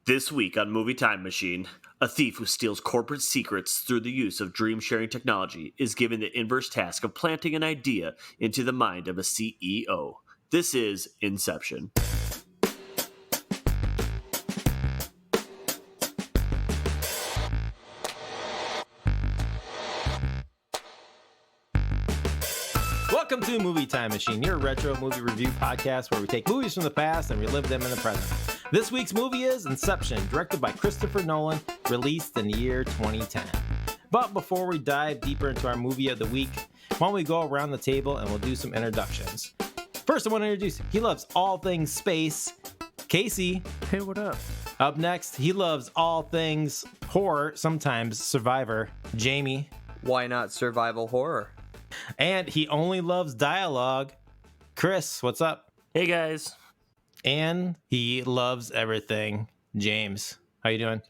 This week on Movie Time Machine, a thief who steals corporate secrets through the use of dream-sharing technology is given the inverse task of planting an idea into the mind of a CEO. This is Inception. Welcome to Movie Time Machine, your retro movie review podcast where we take movies from the past and relive them in the present. This week's movie is Inception, directed by Christopher Nolan, released in the year 2010. But before we dive deeper into our movie of the week, why don't we go around the table and we'll do some introductions. First, I want to introduce, he loves all things space, Casey. Hey, what up? Up next, he loves all things horror, sometimes Survivor, Jamie. Why not survival horror? And he only loves dialogue, Chris. What's up? Hey, guys. And he loves everything, James. How you doing?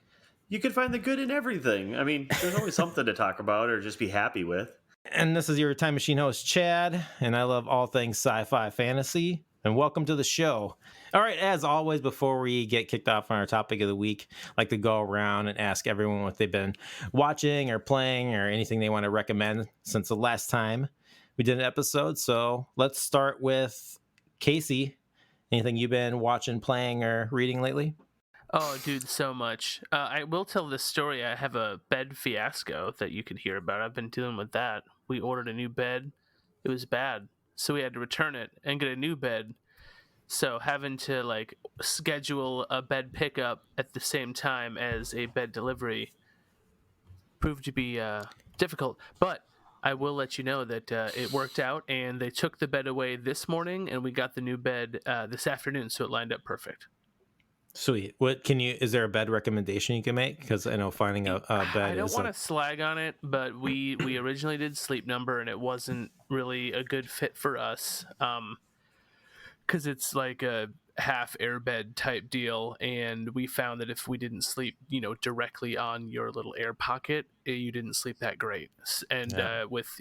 You can find the good in everything. I mean, there's always something to talk about or just be happy with. And this is your Time Machine host, Chad, and I love all things sci-fi fantasy. And welcome to the show. All right, as always, before we get kicked off on our topic of the week, I like to go around and ask everyone what they've been watching or playing or anything they want to recommend since the last time we did an episode. So let's start with Casey. Anything you've been watching, playing, or reading lately? Oh, dude, so much. I will tell this story. I have a bed fiasco that you could hear about. I've been dealing with that. We ordered a new bed. It was bad. So we had to return it and get a new bed. So having to schedule a bed pickup at the same time as a bed delivery proved to be difficult. But I will let you know that it worked out, and they took the bed away this morning, and we got the new bed this afternoon, so it lined up perfect. Sweet. Is there a bed recommendation you can make? Because I know finding a bed I don't want to slag on it, but we originally did Sleep Number, and it wasn't really a good fit for us. Because it's like a half airbed type deal, and we found that if we didn't sleep, directly on your little air pocket, you didn't sleep that great. And with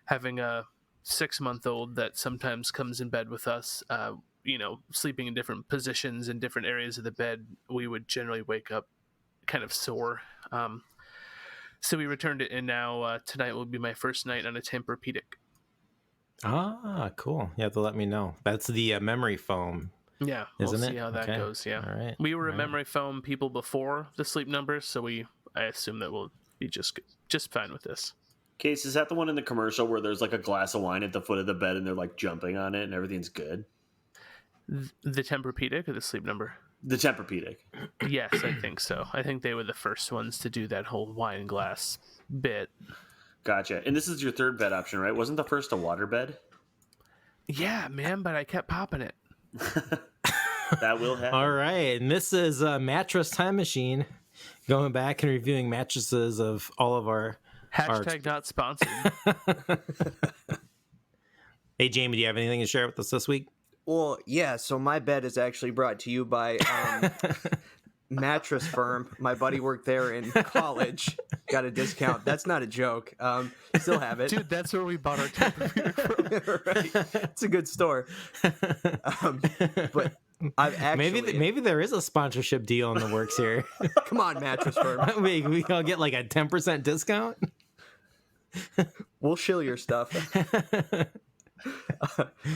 having a 6-month-old that sometimes comes in bed with us, sleeping in different positions in different areas of the bed, we would generally wake up kind of sore. So we returned it, and now tonight will be my first night on a Tempur-Pedic. Ah, cool. You have to let me know. That's the memory foam. Yeah, we'll see how that goes. Yeah, all right. We were memory foam people before the Sleep Number, so I assume that we'll be just fine with this. Case, is that the one in the commercial where there's like a glass of wine at the foot of the bed and they're like jumping on it and everything's good? The Tempur-Pedic or the Sleep Number? The Tempur-Pedic. Yes, I think so. I think they were the first ones to do that whole wine glass bit. Gotcha. And this is your third bed option, right? Wasn't the first a water bed? Yeah, man, but I kept popping it. That will happen. All right. And this is a Mattress Time Machine, going back and reviewing mattresses of all of our... Hashtag not sponsored. Hey, Jamie, do you have anything to share with us this week? Well, yeah, so my bed is actually brought to you by Mattress Firm. My buddy worked there in college. Got a discount. That's not a joke. Still have it. Dude, that's where we bought our Tempur-Pedic from. Right. It's a good store. But I've actually... Maybe there is a sponsorship deal in the works here. Come on, Mattress Firm. we all get like a 10% discount? We'll shill your stuff.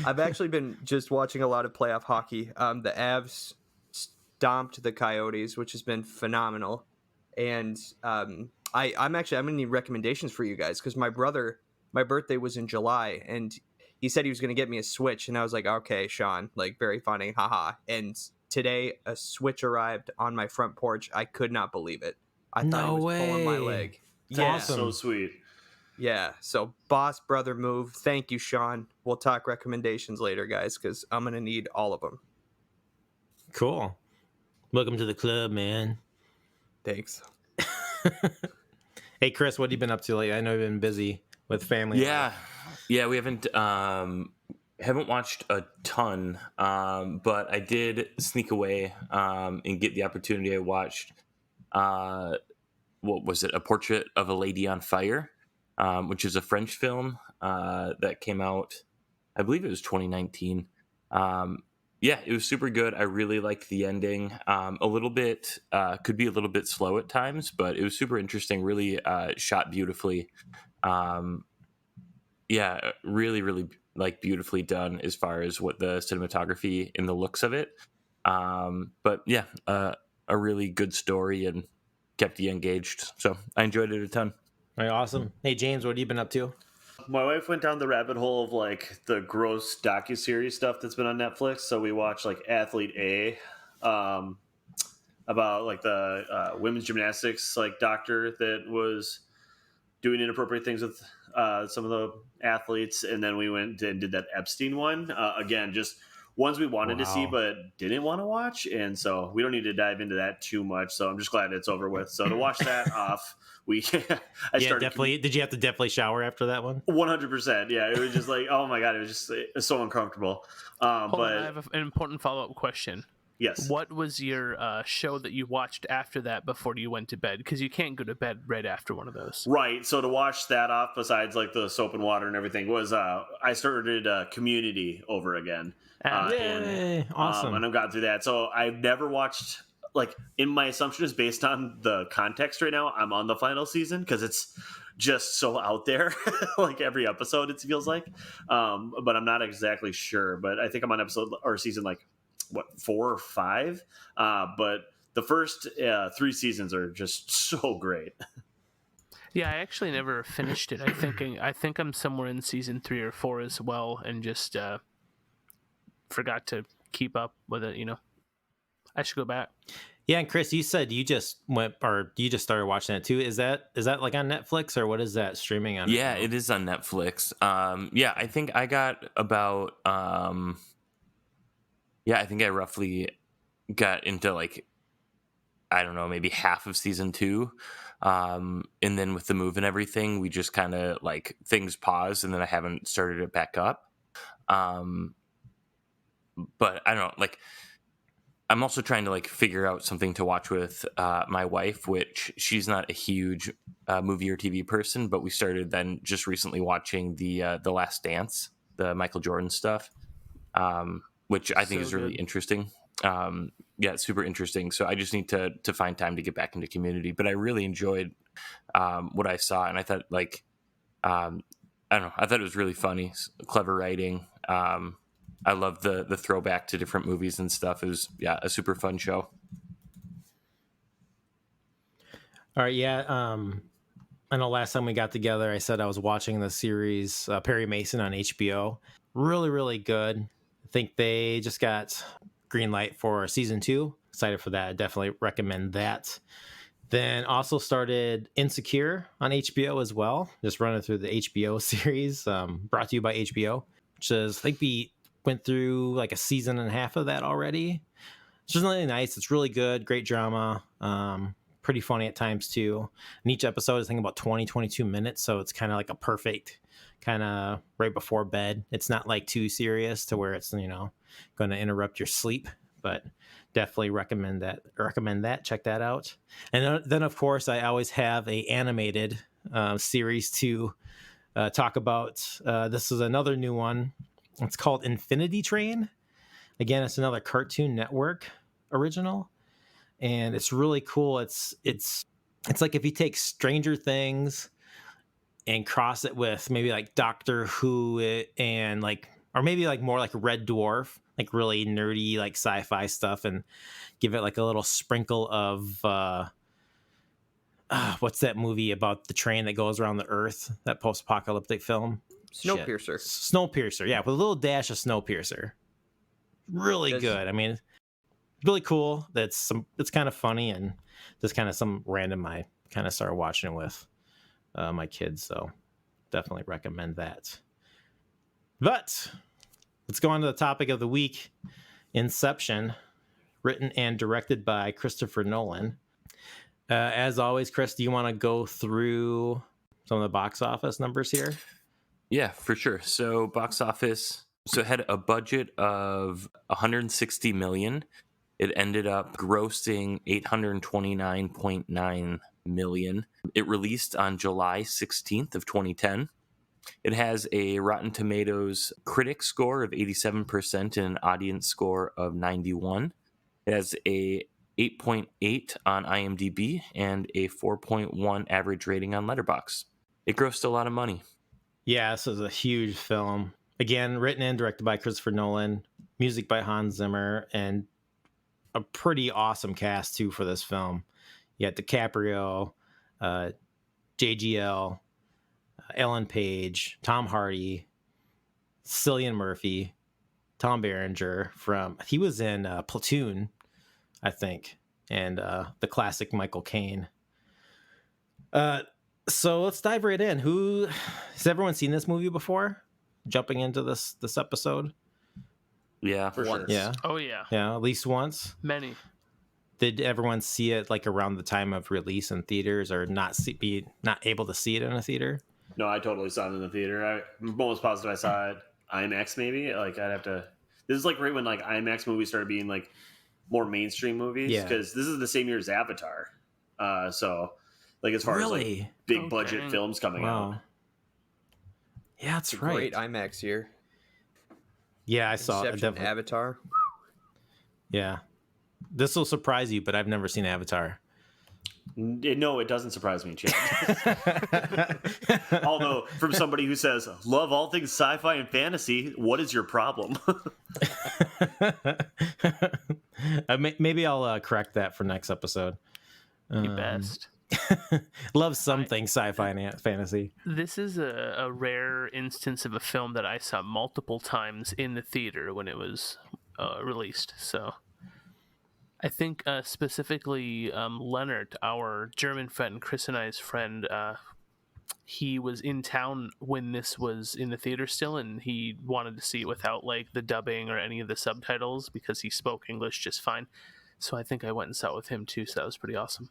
I've actually been just watching a lot of playoff hockey. The Avs stomped the Coyotes, which has been phenomenal. And I'm gonna need recommendations for you guys because my birthday was in July, and he said he was gonna get me a Switch, and I was like, okay, Sean, like very funny, haha. And today a Switch arrived on my front porch. I could not believe it. I thought it was pulling my leg. Yeah, awesome. So sweet. Yeah, so boss brother move. Thank you, Sean. We'll talk recommendations later, guys, because I'm going to need all of them. Cool. Welcome to the club, man. Thanks. Hey, Chris, what have you been up to lately? I know you've been busy with family. Yeah, we haven't watched a ton, but I did sneak away and get the opportunity. I watched, what was it, A Portrait of a Lady on Fire, which is a French film that came out, I believe it was 2019. Yeah, it was super good. I really liked the ending. A little bit, could be a little bit slow at times, but it was super interesting. Really shot beautifully. Um, yeah, really, really like beautifully done as far as what the cinematography and the looks of it. But yeah, a really good story and kept you engaged. So I enjoyed it a ton. All right, awesome. Hey, James, what have you been up to? My wife went down the rabbit hole of like the gross docuseries stuff that's been on Netflix. So we watched like Athlete A, um, about like the women's gymnastics like doctor that was doing inappropriate things with some of the athletes, and then we went and did that Epstein one. Again, just ones we wanted to see Wow. but didn't want to watch, and so we don't need to dive into that too much. So I'm just glad it's over with. So to watch that off, we I Yeah, started definitely. Did you have to definitely shower after that one? 100%. Yeah, it was just like, oh my god, it was so uncomfortable. Hold But on, I have an important follow-up question. yes, What was your show that you watched after that before you went to bed? Because you can't go to bed right after one of those. right. So to wash that off, besides like the soap and water and everything, was I started Community over again. Yay! Awesome. And I've gotten through that. So I've never watched, like, in my assumption is based on the context right now. I'm on the final season because it's just so out there, like every episode it feels like. But I'm not exactly sure. But I think I'm on episode or season like what 4 or 5. But the first 3 seasons are just so great. Yeah, I actually never finished it. I think I'm somewhere in season 3 or 4 as well, and just forgot to keep up with it. I should go back. Yeah, and Chris, you said you just went or you just started watching it too. Is that like on Netflix or what is that streaming on? Yeah, it is on Netflix. Yeah, I think I got about I think I roughly got into like, I don't know, maybe half of season 2. And then with the move and everything, we just kind of like things paused and then I haven't started it back up. But I don't know, like I'm also trying to like figure out something to watch with my wife, which she's not a huge movie or TV person, but we started then just recently watching the Last Dance, the Michael Jordan stuff, which I think So is really good. interesting. Yeah, it's super interesting. So I just need to find time to get back into Community. But I really enjoyed what I saw, and I thought like I don't know, I thought it was really funny, clever writing. I love the throwback to different movies and stuff. It was a super fun show. All right, yeah. I know last time we got together, I said I was watching the series Perry Mason on HBO. Really, really good. I think they just got green light for season 2. Excited for that. I definitely recommend that. Then also started Insecure on HBO as well. Just running through the HBO series, brought to you by HBO, which is, I think we went through like a season and a half of that already. It's just really nice. It's really good. Great drama. Pretty funny at times too. And each episode is, I think, about 22 minutes. So it's kind of like a perfect kind of right before bed. It's not like too serious to where it's, going to interrupt your sleep, but definitely recommend that. Check that out. And then of course I always have a animated series to talk about. This is another new one. It's called Infinity Train. Again, it's another Cartoon Network original, and it's really cool. It's like if you take Stranger Things and cross it with maybe like Doctor Who and like, or maybe like more like Red Dwarf, like really nerdy like sci-fi stuff, and give it like a little sprinkle of what's that movie about the train that goes around the Earth? That post-apocalyptic film. Snowpiercer. Snowpiercer, yeah, with a little dash of Snowpiercer. Really Does- good. I mean, really cool. It's kind of funny and just kind of some random. I kind of started watching it with my kids, so definitely recommend that. But let's go on to the topic of the week: Inception, written and directed by Christopher Nolan. As always, Chris, do you want to go through some of the box office numbers here? Yeah, for sure. So box office, so it had a budget of 160 million. It ended up grossing 829.9 million. It released on July 16th of 2010. It has a Rotten Tomatoes critic score of 87% and an audience score of 91. It has a 8.8 on IMDb and a 4.1 average rating on Letterboxd. It grossed a lot of money. Yeah, this is a huge film. Again, written and directed by Christopher Nolan, music by Hans Zimmer, and a pretty awesome cast too for this film. You got DiCaprio, JGL, Ellen Page, Tom Hardy, Cillian Murphy, Tom Berenger he was in Platoon, I think, and the classic Michael Caine. So let's dive right in. Has everyone seen this movie before? Jumping into this episode? Yeah, For sure. Yeah. Oh yeah, Yeah, at least once. many. Did everyone see it like around the time of release in theaters, or be not able to see it in a theater? No, I totally saw it in the theater. I'm almost positive I saw it IMAX maybe. Like I'd have to. This is like right when like IMAX movies started being like more mainstream movies. Yeah. Because this is the same year as Avatar. So like as far as like big budget Okay. films coming Wow. out. Yeah, that's It's a right. great IMAX year. Yeah, I saw it. Inception, Definitely. Avatar. Yeah. This will surprise you, but I've never seen Avatar. No, it doesn't surprise me, Chad. Although, from somebody who says, love all things sci-fi and fantasy, what is your problem? Maybe I'll correct that for next episode. The best. Love something sci-fi and fantasy. This is a rare instance of a film that I saw multiple times in the theater when it was released. So I think specifically Leonard, our German friend, Chris and I's friend, he was in town when this was in the theater still, and he wanted to see it without like the dubbing or any of the subtitles because he spoke English just fine. So I think I went and saw it with him too. So that was pretty awesome.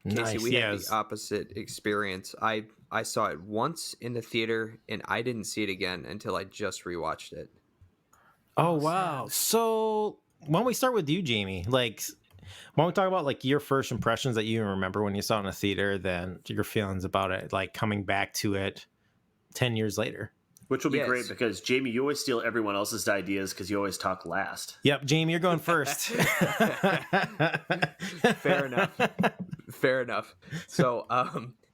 Casey, we Yeah, had the opposite experience. I saw it once in the theater, and I didn't see it again until I just rewatched it. Oh wow! So why don't we start with you, Jamie? Like, why don't we talk about like your first impressions that you remember when you saw it in the theater, then your feelings about it, like coming back to it 10 years later. Which will be Yes. great because, Jamie, you always steal everyone else's ideas because you always talk last. Yep, Jamie, you're going first. Fair enough. Fair enough. So,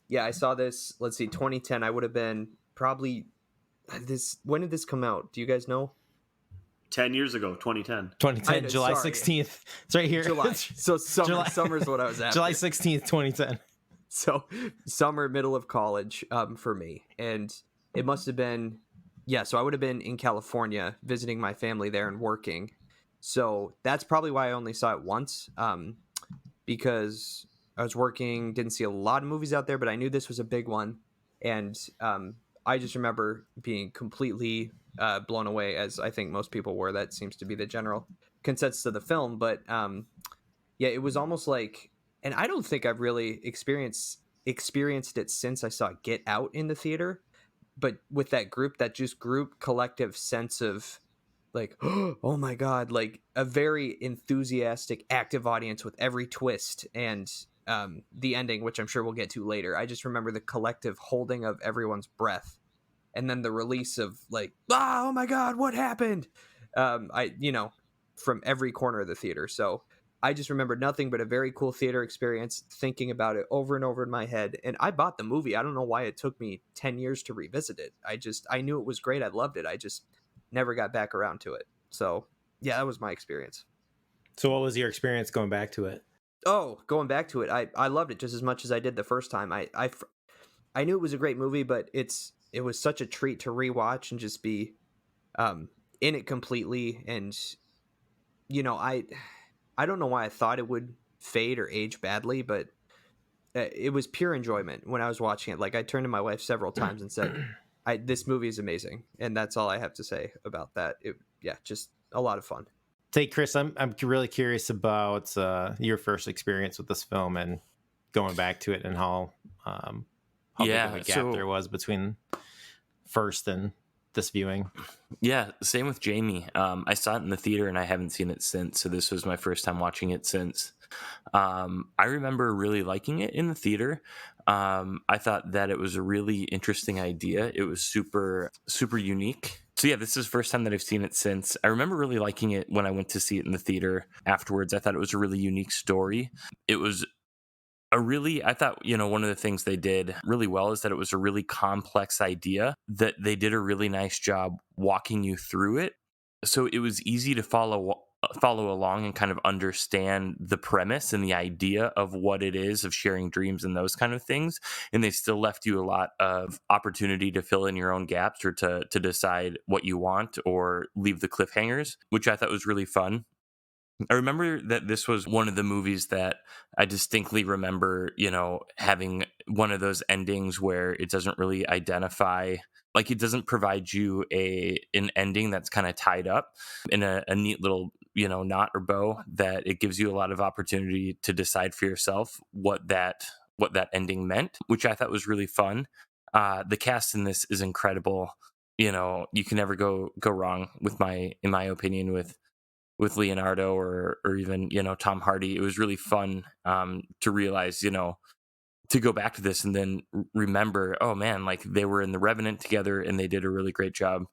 yeah, I saw this. Let's see, 2010. I would have been probably this. When did this come out? Do you guys know? 10 years ago, 2010. 2010, I know, July sorry. 16th. It's right here. July. So summer's what I was at. July 16th, 2010. So summer, middle of college, for me, and it must have been, yeah. So I would have been in California visiting my family there and working. So that's probably why I only saw it once, because I was working, didn't see a lot of movies out there, but I knew this was a big one, and I just remember being completely blown away, as I think most people were. That seems to be the general consensus of the film, but yeah, it was almost like. And I don't think I've really experienced it since I saw Get Out in the theater, but with that group collective sense of like, oh my God, like a very enthusiastic, active audience with every twist and the ending, which I'm sure we'll get to later. I just remember the collective holding of everyone's breath and then the release of like, oh my God, what happened? From every corner of the theater. So I just remember nothing but a very cool theater experience, thinking about it over and over in my head. And I bought the movie. I don't know why it took me 10 years to revisit it. I knew it was great. I loved it. I just never got back around to it. So yeah, that was my experience. So what was your experience going back to it? Oh, going back to it. I loved it just as much as I did the first time. I knew it was a great movie, but it was such a treat to rewatch and just be in it completely. And, I don't know why I thought it would fade or age badly, but it was pure enjoyment when I was watching it. Like I turned to my wife several times and said, this movie is amazing. And that's all I have to say about that. Just a lot of fun. Hey, Chris, I'm really curious about your first experience with this film and going back to it and how big of a gap there was between first and this viewing. Yeah, same with Jamie. I saw it in the theater and I haven't seen it since. So this was my first time watching it since. I remember really liking it in the theater. I thought that it was a really interesting idea. It was super, super unique. So yeah, this is the first time that I've seen it since. I remember really liking it when I went to see it in the theater afterwards. I thought it was a really unique story. It was I thought, one of the things they did really well is that it was a really complex idea that they did a really nice job walking you through it. So it was easy to follow along and kind of understand the premise and the idea of what it is of sharing dreams and those kind of things. And they still left you a lot of opportunity to fill in your own gaps or to decide what you want or leave the cliffhangers, which I thought was really fun. I remember that this was one of the movies that I distinctly remember, having one of those endings where it doesn't really identify, like it doesn't provide you an ending that's kind of tied up in a neat little, knot or bow, that it gives you a lot of opportunity to decide for yourself what that ending meant, which I thought was really fun. The cast in this is incredible. You can never go wrong in my opinion, with Leonardo or even Tom Hardy. It was really fun to realize, to go back to this and then remember, oh man, like they were in The Revenant together and they did a really great job.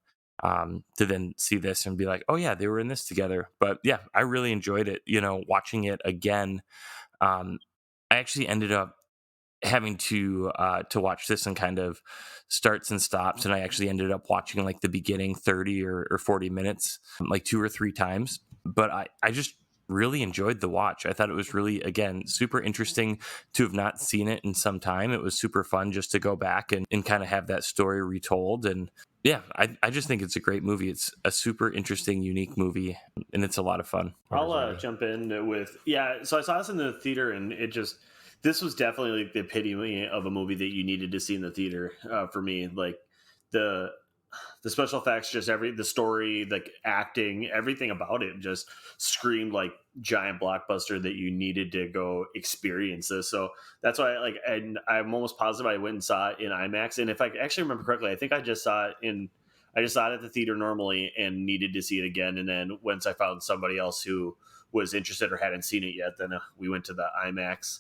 To then see this and be like, oh yeah, they were in this together. But yeah, I really enjoyed it. Watching it again, I actually ended up having to watch this in kind of starts and stops, and I actually ended up watching like the beginning 30 or 40 minutes like 2 or 3 times. But I just really enjoyed the watch. I thought it was really, again, super interesting to have not seen it in some time. It was super fun just to go back and kind of have that story retold. And yeah, I just think it's a great movie. It's a super interesting, unique movie, and it's a lot of fun. I'll jump in with, yeah. So I saw this in the theater, and this was definitely like the epitome of a movie that you needed to see in the theater for me. Like the special effects, just the story, like acting, everything about it just screamed like giant blockbuster that you needed to go experience this. So that's why and I'm almost positive I went and saw it in IMAX. And if I actually remember correctly, I think I just saw it at the theater normally and needed to see it again. And then once I found somebody else who was interested or hadn't seen it yet, then we went to the IMAX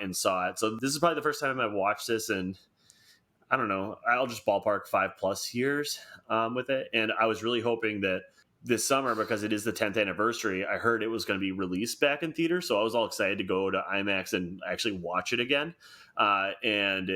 and saw it. So this is probably the first time I've watched this, and I don't know, I'll just ballpark 5+ years with it. And I was really hoping that this summer, because it is the 10th anniversary, I heard it was going to be released back in theaters. So I was all excited to go to IMAX and actually watch it again. And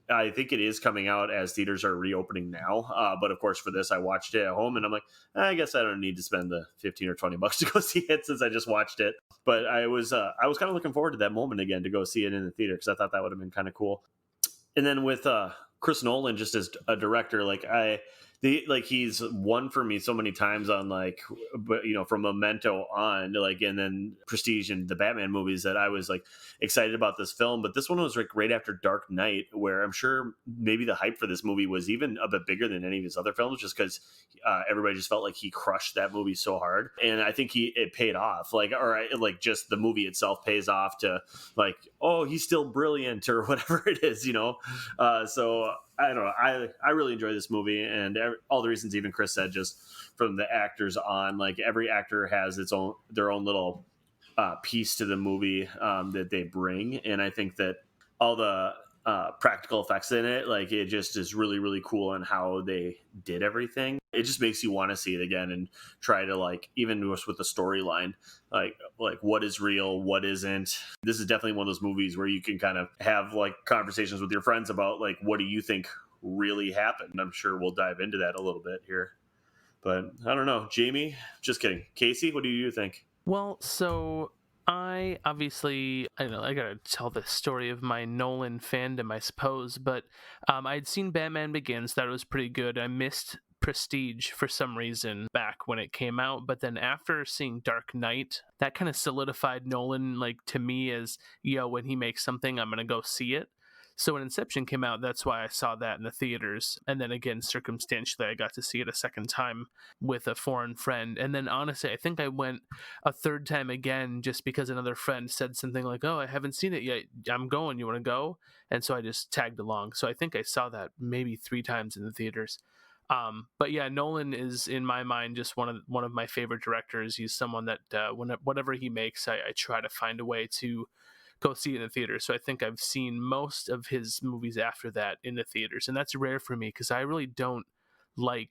I think it is coming out as theaters are reopening now. But of course, for this, I watched it at home, and I'm like, I guess I don't need to spend the 15 or 20 bucks to go see it since I just watched it. But I was kind of looking forward to that moment again to go see it in the theater, because I thought that would have been kind of cool. And then with Chris Nolan, just as a director, he's won for me so many times on from Memento on, and then Prestige and the Batman movies, that I was like excited about this film. But this one was like right after Dark Knight, where I'm sure maybe the hype for this movie was even a bit bigger than any of his other films, just because everybody just felt like he crushed that movie so hard. And I think it paid off, just the movie itself pays off to like, oh, he's still brilliant or whatever it is, so I don't know. I really enjoy this movie, and all the reasons even Chris said, just from the actors on, like every actor has their own little piece to the movie that they bring. And I think that all the practical effects in it, like it just is really, really cool on how they did everything. It just makes you want to see it again and try to even just with the storyline, like what is real, what isn't. This is definitely one of those movies where you can kind of have conversations with your friends about what do you think really happened. I'm sure we'll dive into that a little bit here, but I don't know. Jamie, just kidding. Casey, what do you think? Well, so I don't know, I gotta tell the story of my Nolan fandom, I suppose, but I'd seen Batman Begins, thought it was pretty good. I missed Prestige for some reason back when it came out, but then after seeing Dark Knight, that kind of solidified Nolan, to me as, when he makes something, I'm gonna go see it. So when Inception came out, that's why I saw that in the theaters. And then again, circumstantially, I got to see it a second time with a foreign friend. And then honestly, I think I went a third time again just because another friend said something like, oh, I haven't seen it yet. I'm going. You want to go? And so I just tagged along. So I think I saw that maybe 3 times in the theaters. But yeah, Nolan is in my mind just one of my favorite directors. He's someone that whatever he makes, I try to find a way to go see it in the theater. So I think I've seen most of his movies after that in the theaters, and that's rare for me because I really don't I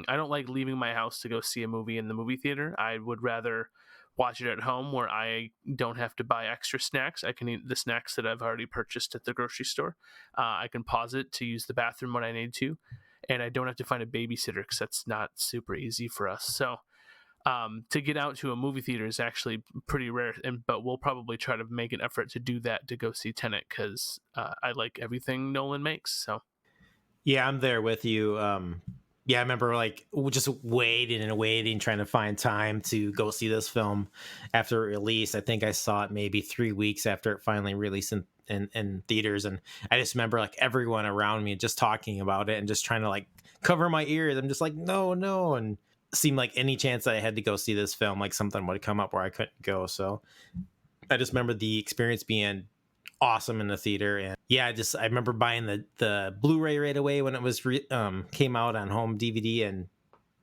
don't like leaving my house to go see a movie in the movie theater. I would rather watch it at home where I don't have to buy extra snacks. I can eat the snacks that I've already purchased at the grocery store. I can pause it to use the bathroom when I need to, and I don't have to find a babysitter because that's not super easy for us. So to get out to a movie theater is actually pretty rare, but we'll probably try to make an effort to do that to go see Tenet because I like everything Nolan makes. So Yeah, I'm there with you. Yeah, I remember like just waiting and waiting, trying to find time to go see this film after it released. I think I saw it maybe 3 weeks after it finally released in theaters, and I just remember like everyone around me just talking about it and just trying to like cover my ears. I'm just like, no, no, and it seemed like any chance that I had to go see this film, like something would come up where I couldn't go. So I just remember the experience being awesome in the theater. And yeah, I remember buying the Blu-ray right away when it was came out on home DVD, and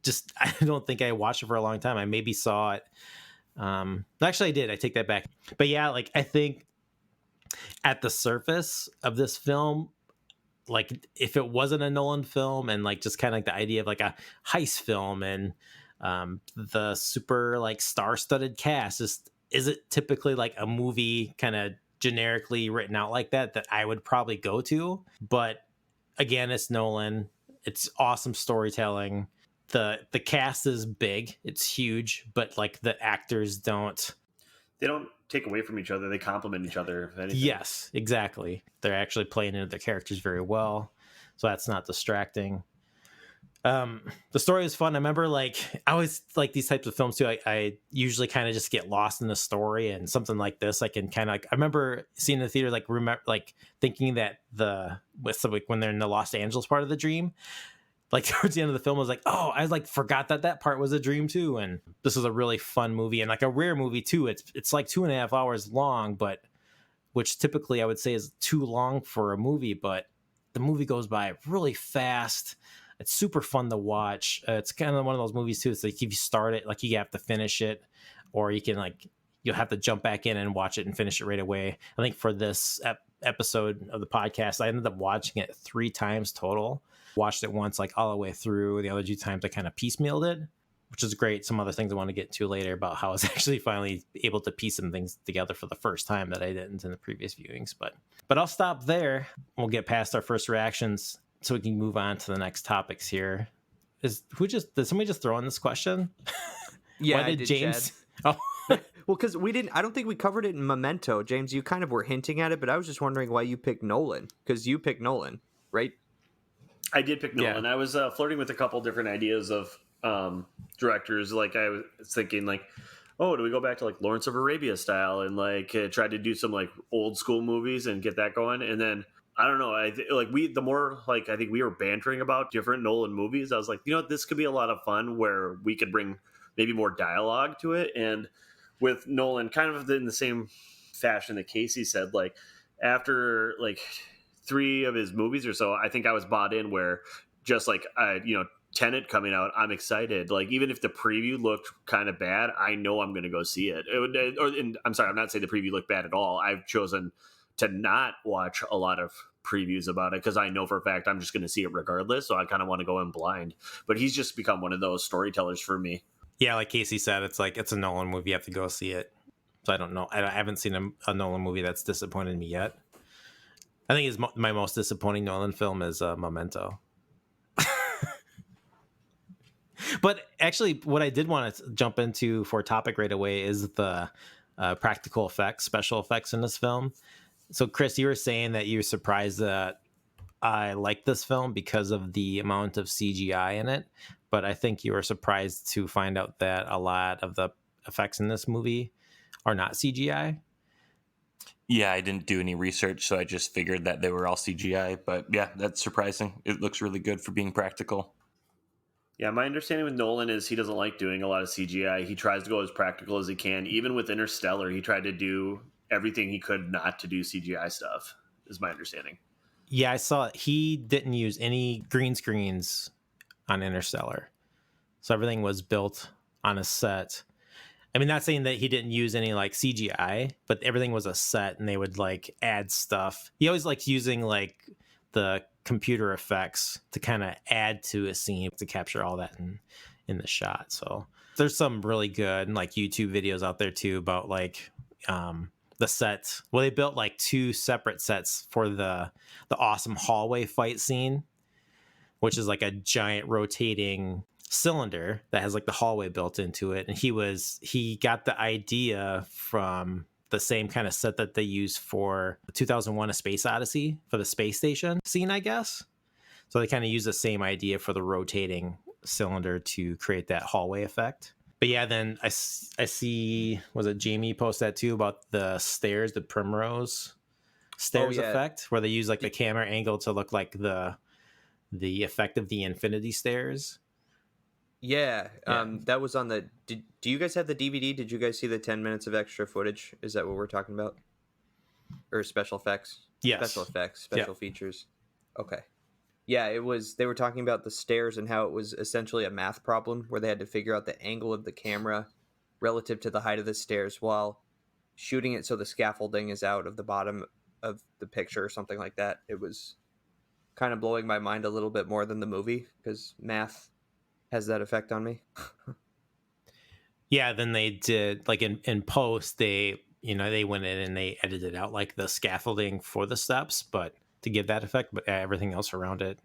just I don't think I watched it for a long time. I maybe saw it. Actually, I did. I take that back. But yeah, like I think at the surface of this film, like if it wasn't a Nolan film and like just kind of like the idea of like a heist film and the super like star-studded cast, is it typically like a movie kind of generically written out like that I would probably go to? But again, it's Nolan. It's awesome storytelling. The cast is big. It's huge, but like the actors don't take away from each other. They complement each other, if anything. Yes, exactly. They're actually playing into their characters very well, so that's not distracting. The story was fun. I remember like I always like these types of films too. I usually kind of just get lost in the story, and something like this I can kind of like, I remember seeing in the theater like remember like thinking that when they're in the Los Angeles part of the dream, like towards the end of the film, I was like, oh, I like forgot that part was a dream too. And this was a really fun movie and like a rare movie too. It's like 2.5 hours long, but which typically I would say is too long for a movie, but the movie goes by really fast. It's super fun to watch. It's kind of one of those movies too. It's like if you start it, like you have to finish it, or you can like you'll have to jump back in and watch it and finish it right away. I think for this episode of the podcast, I ended up watching it 3 times total. Watched it once like all the way through. The other 2 times I kind of piecemealed it, which is great. Some other things I want to get to later about how I was actually finally able to piece some things together for the first time that I didn't in the previous viewings. But I'll stop there. We'll get past our first reactions so we can move on to the next topics here. Did somebody just throw in this question? Yeah, Why did James? Oh, well, because we didn't. I don't think we covered it in Memento, James. You kind of were hinting at it, but I was just wondering why you picked Nolan, because you picked Nolan, right? I did pick Nolan. Yeah. I was flirting with a couple different ideas of directors. Like I was thinking, like, oh, do we go back to like Lawrence of Arabia style and like try to do some like old school movies and get that going? And then I don't know. I think we were bantering about different Nolan movies. I was like, you know, this could be a lot of fun where we could bring maybe more dialogue to it. And with Nolan, kind of in the same fashion that Casey said, like after like 3 of his movies or so, I think I was bought in where just like, Tenet coming out, I'm excited. Like even if the preview looked kind of bad, I know I'm going to go see it. I'm sorry, I'm not saying the preview looked bad at all. I've chosen to not watch a lot of previews about it because I know for a fact I'm just going to see it regardless. So I kind of want to go in blind. But he's just become one of those storytellers for me. yeah, like Casey said, it's like it's a Nolan movie. You have to go see it. So I don't know. I haven't seen a Nolan movie that's disappointed me yet. I think my most disappointing Nolan film is Memento. But actually, what I did want to jump into for a topic right away is the practical effects, special effects in this film. So, Chris, you were saying that you were surprised that I like this film because of the amount of CGI in it. But I think you were surprised to find out that a lot of the effects in this movie are not CGI. Yeah, I didn't do any research, so I just figured that they were all CGI. But yeah, that's surprising. It looks really good for being practical. Yeah, my understanding with Nolan is he doesn't like doing a lot of CGI. He tries to go as practical as he can. Even with Interstellar, he tried to do everything he could not to do CGI stuff, is my understanding. Yeah, I saw he didn't use any green screens on Interstellar. So everything was built on a set. I mean, not saying that he didn't use any like CGI, but everything was a set, and they would like add stuff. He always liked using like the computer effects to kind of add to a scene to capture all that in the shot. So there's some really good like YouTube videos out there too about like the sets. Well, they built like 2 separate sets for the awesome hallway fight scene, which is like a giant rotating cylinder that has like the hallway built into it. And he got the idea from the same kind of set that they used for 2001 A Space Odyssey for the space station scene, I guess. So they kind of use the same idea for the rotating cylinder to create that hallway effect. But yeah, then I see, was it Jamie post that too about the stairs, the primrose stairs effect, where they use like the camera angle to look like the effect of the infinity stairs. Yeah. That was on the. Do you guys have the DVD? Did you guys see the 10 minutes of extra footage? Is that what we're talking about? Or special effects? Yes. Special features. Okay. Yeah, it was. They were talking about the stairs and how it was essentially a math problem where they had to figure out the angle of the camera relative to the height of the stairs while shooting it so the scaffolding is out of the bottom of the picture or something like that. It was kind of blowing my mind a little bit more than the movie because math has that effect on me. Yeah, then they did like in post, they went in and they edited out like the scaffolding for the steps, but to give that effect, but everything else around it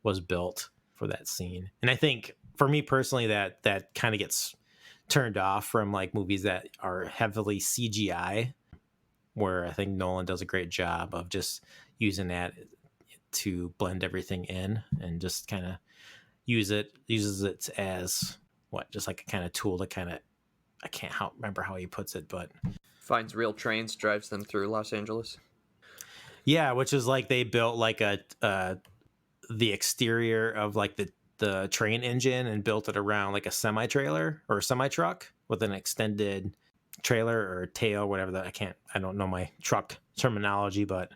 was built for that scene. And I think for me personally, that kind of gets turned off from like movies that are heavily CGI, where I think Nolan does a great job of just using that to blend everything in and just kind of uses it as just like a kind of tool to kind of, I can't remember how he puts it, but finds real trains, drives them through Los Angeles. Yeah, which is like they built like the exterior of like the train engine and built it around like a semi trailer or a semi truck with an extended trailer or tail, whatever that I don't know my truck terminology, but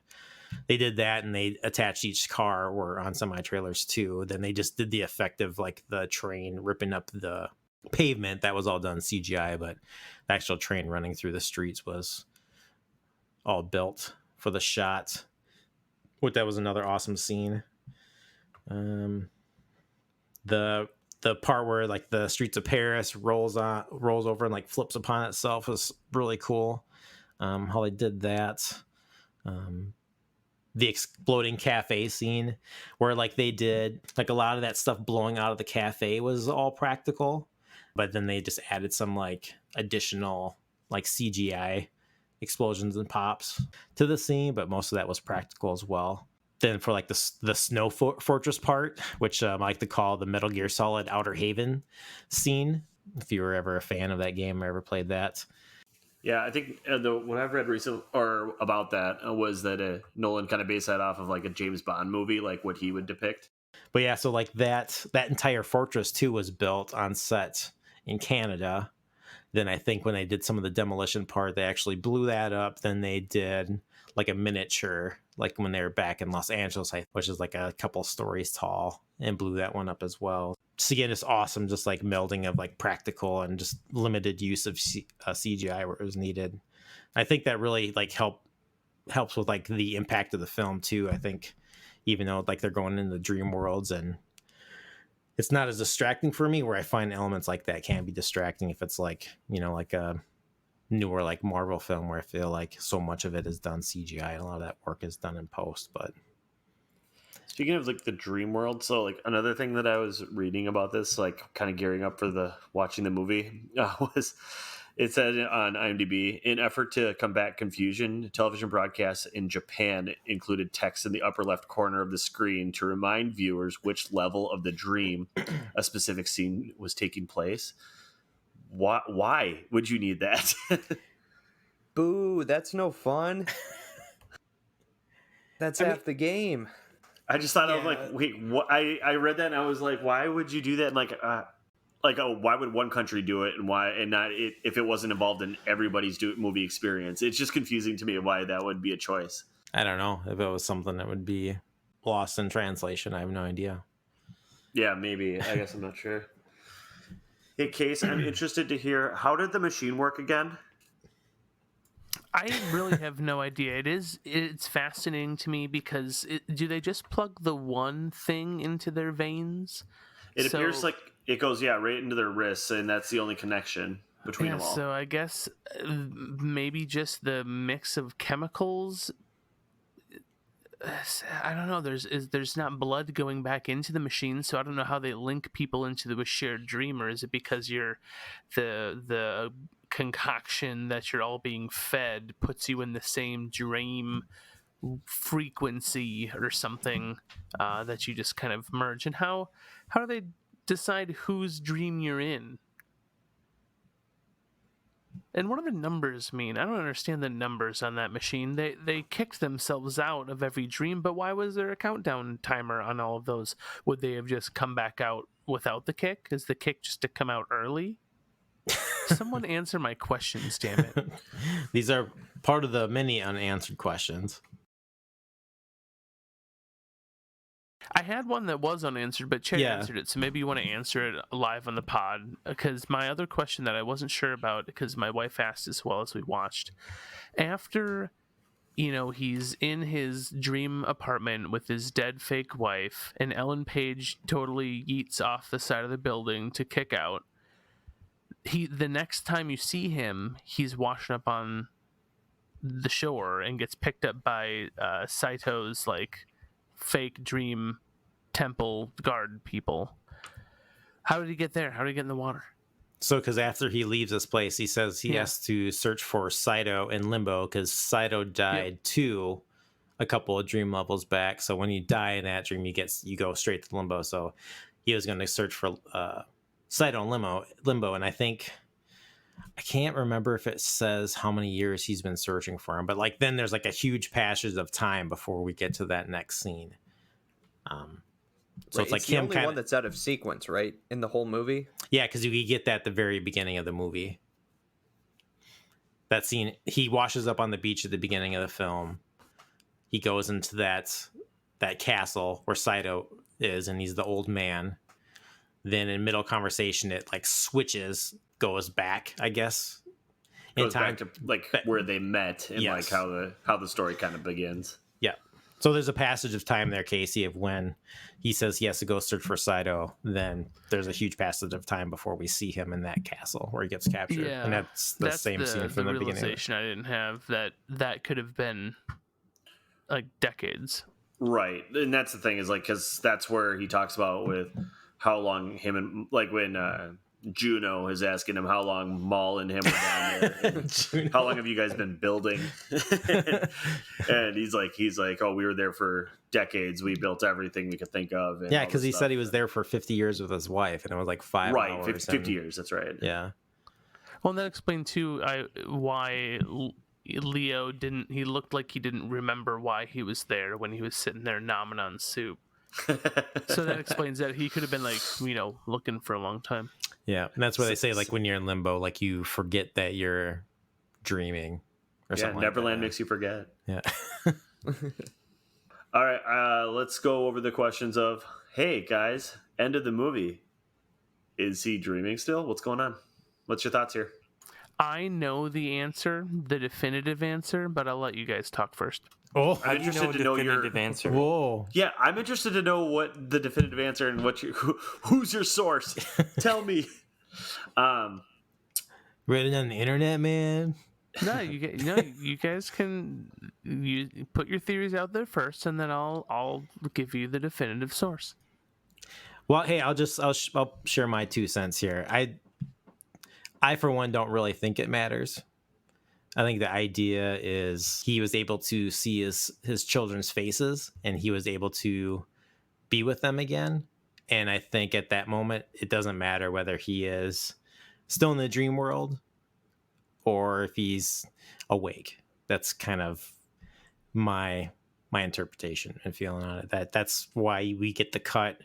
they did that and they attached each car or on semi trailers too. Then they just did the effect of like the train ripping up the pavement. That was all done CGI, but the actual train running through the streets was all built for the shot. That was another awesome scene. The part where like the streets of Paris rolls over and like flips upon itself was really cool. How they did that. The exploding cafe scene where like they did like a lot of that stuff blowing out of the cafe was all practical, but then they just added some like additional like CGI explosions and pops to the scene, but most of that was practical as well. Then for like the snow fortress part, which I like to call the Metal Gear Solid Outer Haven scene, if you were ever a fan of that game or ever played that. Yeah, I think what I've read recently or about that was that Nolan kind of based that off of like a James Bond movie, like what he would depict. But yeah, so like that entire fortress too was built on set in Canada. Then I think when they did some of the demolition part, they actually blew that up. Then they did like a miniature, like when they were back in Los Angeles, which is like a couple stories tall, and blew that one up as well. So again, it's awesome, just like melding of like practical and just limited use of CGI where it was needed. I think that really like helps with like the impact of the film too. I think even though like they're going into dream worlds and it's not as distracting for me, where I find elements like that can be distracting if it's like, like a newer like Marvel film where I feel like so much of it is done CGI and a lot of that work is done in post. But speaking of like the dream world, so like another thing that I was reading about this, like kind of gearing up for watching the movie, was it said on IMDb, in effort to combat confusion, television broadcasts in Japan included text in the upper left corner of the screen to remind viewers which level of the dream a specific scene was taking place. Why would you need that? Boo, that's no fun. That's half the game. I just thought, I was like, wait, what? I read that and I was like, why would you do that? And why would one country do it and why and not it if it wasn't involved in everybody's movie experience? It's just confusing to me why that would be a choice. I don't know if it was something that would be lost in translation. I have no idea. Yeah, maybe. I guess I'm not sure. Hey, Case, I'm interested to hear, how did the machine work again? I really have no idea. It's fascinating to me because do they just plug the one thing into their veins? It appears like it goes, right into their wrists, and that's the only connection between them all. So I guess maybe just the mix of chemicals. I don't know. There's not blood going back into the machine, so I don't know how they link people into the shared dream, or is it because you're the concoction that you're all being fed puts you in the same dream frequency or something that you just kind of merge? And how do they decide whose dream you're in? And what do the numbers mean? I don't understand the numbers on that machine. They kicked themselves out of every dream, but why was there a countdown timer on all of those? Would they have just come back out without the kick? Is the kick just to come out early? Someone answer my questions, damn it. These are part of the many unanswered questions. I had one that was unanswered, but Cherry answered it, so maybe you want to answer it live on the pod. Because my other question that I wasn't sure about, because my wife asked as well as we watched, after, he's in his dream apartment with his dead fake wife, and Ellen Page totally yeets off the side of the building to kick out. The next time you see him, he's washing up on the shore and gets picked up by Saito's fake dream temple guard people. How did he get there? How did he get in the water? So, because after he leaves this place, he says he has to search for Saito in limbo because Saito died too a couple of dream levels back. So when you die in that dream, you go straight to limbo. So he was going to search for Saito in limbo, and I can't remember if it says how many years he's been searching for him, but then there's a huge passage of time before we get to that next scene. So right, it's the him only one that's out of sequence, right, in the whole movie. Yeah, because you get that at the very beginning of the movie. That scene, he washes up on the beach at the beginning of the film. He goes into that castle where Saito is, and he's the old man. Then in middle conversation, it goes back, I guess. Goes back to where they met and how the story kind of begins. Yeah. So there's a passage of time there, Casey, of when he says he has to go search for Saito. Then there's a huge passage of time before we see him in that castle where he gets captured. Yeah, and that's the same scene from the beginning. Realization I didn't have that could have been decades. Right. And that's the thing is because that's where he talks about with how long him and when Juno is asking him how long Maul and him were down there. And how long have you guys been building? And he's like, oh, we were there for decades. We built everything we could think of. And because he said he was there for 50 years with his wife, and it was 5 hours. Right, 50 years. That's right. Yeah. Well, and that explained too why Leo didn't. He looked like he didn't remember why he was there when he was sitting there nomming on soup. So that explains that he could have been looking for a long time. Yeah, and that's why they say when you're in limbo, you forget that you're dreaming or something. Neverland makes you forget. Yeah. All right, let's go over the questions of, hey guys, end of the movie. Is he dreaming still? What's going on? What's your thoughts here? I know the answer, the definitive answer, but I'll let you guys talk first. Oh, I'm interested to know your answer. Whoa. Yeah, I'm interested to know what the definitive answer and who's your source. Tell me. Read it on the internet, man. No, you guys can put your theories out there first, and then I'll give you the definitive source. Well, hey, I'll share my 2 cents here. I for one don't really think it matters. I think the idea is he was able to see his children's faces, and he was able to be with them again. And I think at that moment, it doesn't matter whether he is still in the dream world or if he's awake. That's kind of my interpretation and feeling on it. That's why we get the cut,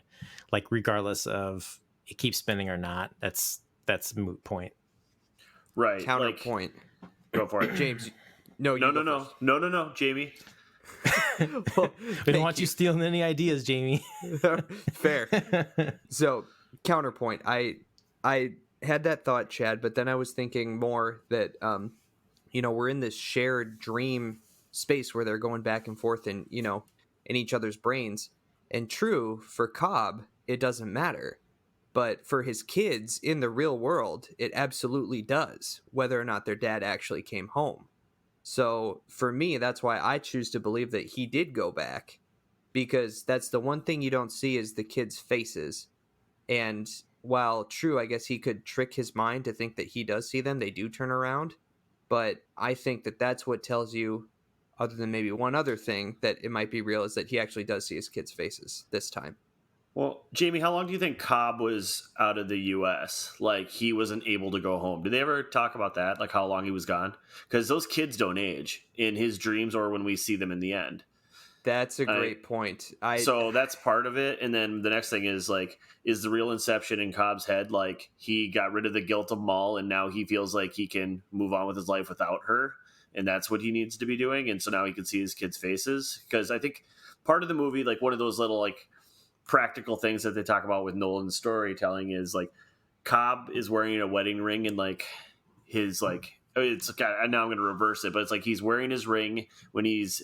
regardless of it keeps spinning or not. That's a moot point. Right. Counterpoint. Go for it. James. No, Jamie. Well, We thank don't want you stealing any ideas, Jamie. Fair. So counterpoint, I had that thought, Chad, but then I was thinking more that we're in this shared dream space where they're going back and forth in in each other's brains. And true, for Cobb, it doesn't matter. But for his kids in the real world, it absolutely does, whether or not their dad actually came home. So for me, that's why I choose to believe that he did go back, because that's the one thing you don't see is the kids' faces. And while true, I guess he could trick his mind to think that he does see them, they do turn around. But I think that that's what tells you, other than maybe one other thing, that it might be real, is that he actually does see his kids' faces this time. Well, Jamie, how long do you think Cobb was out of the U.S.? Like, he wasn't able to go home. Did they ever talk about that? Like, how long he was gone? Because those kids don't age in his dreams or when we see them in the end. That's a great point. So that's part of it. And then the next thing is, like, is the real Inception in Cobb's head, like, he got rid of the guilt of Maul and now he feels like he can move on with his life without her? And that's what he needs to be doing. And so now he can see his kids' faces. Because I think part of the movie, like, one of those little, like, practical things that they talk about with Nolan's storytelling is, like, Cobb is wearing a wedding ring and, like, his, like, it's now I'm going to reverse it, but it's like he's wearing his ring when he's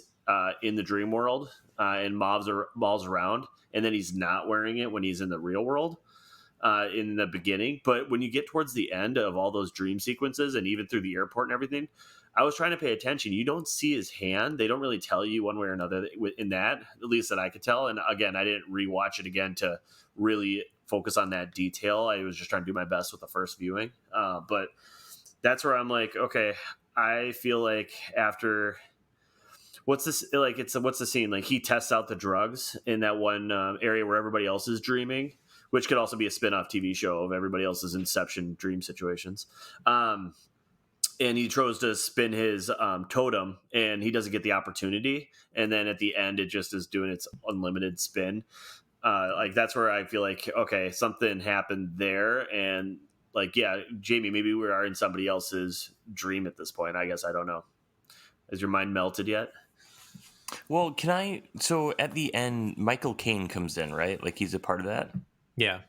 in the dream world and Maul's around, and then he's not wearing it when he's in the real world in the beginning. But when you get towards the end of all those dream sequences and even through the airport and everything, I was trying to pay attention. You don't see his hand. They don't really tell you one way or another in that, at least that I could tell. And again, I didn't rewatch it again to really focus on that detail. I was just trying to do my best with the first viewing. But that's where I'm like, okay, I feel like after what's this, like, what's the scene? Like, he tests out the drugs in that one area where everybody else is dreaming, which could also be a spin-off TV show of everybody else's Inception dream situations. And he tries to spin his totem, and he doesn't get the opportunity. And then at the end, it just is doing its unlimited spin. Like, that's where I feel like, okay, something happened there. And, like, yeah, Jamie, maybe we are in somebody else's dream at this point. I guess, I don't know. Has your mind melted yet? Well, so at the end, Michael Caine comes in, right? Like, he's a part of that? Yeah.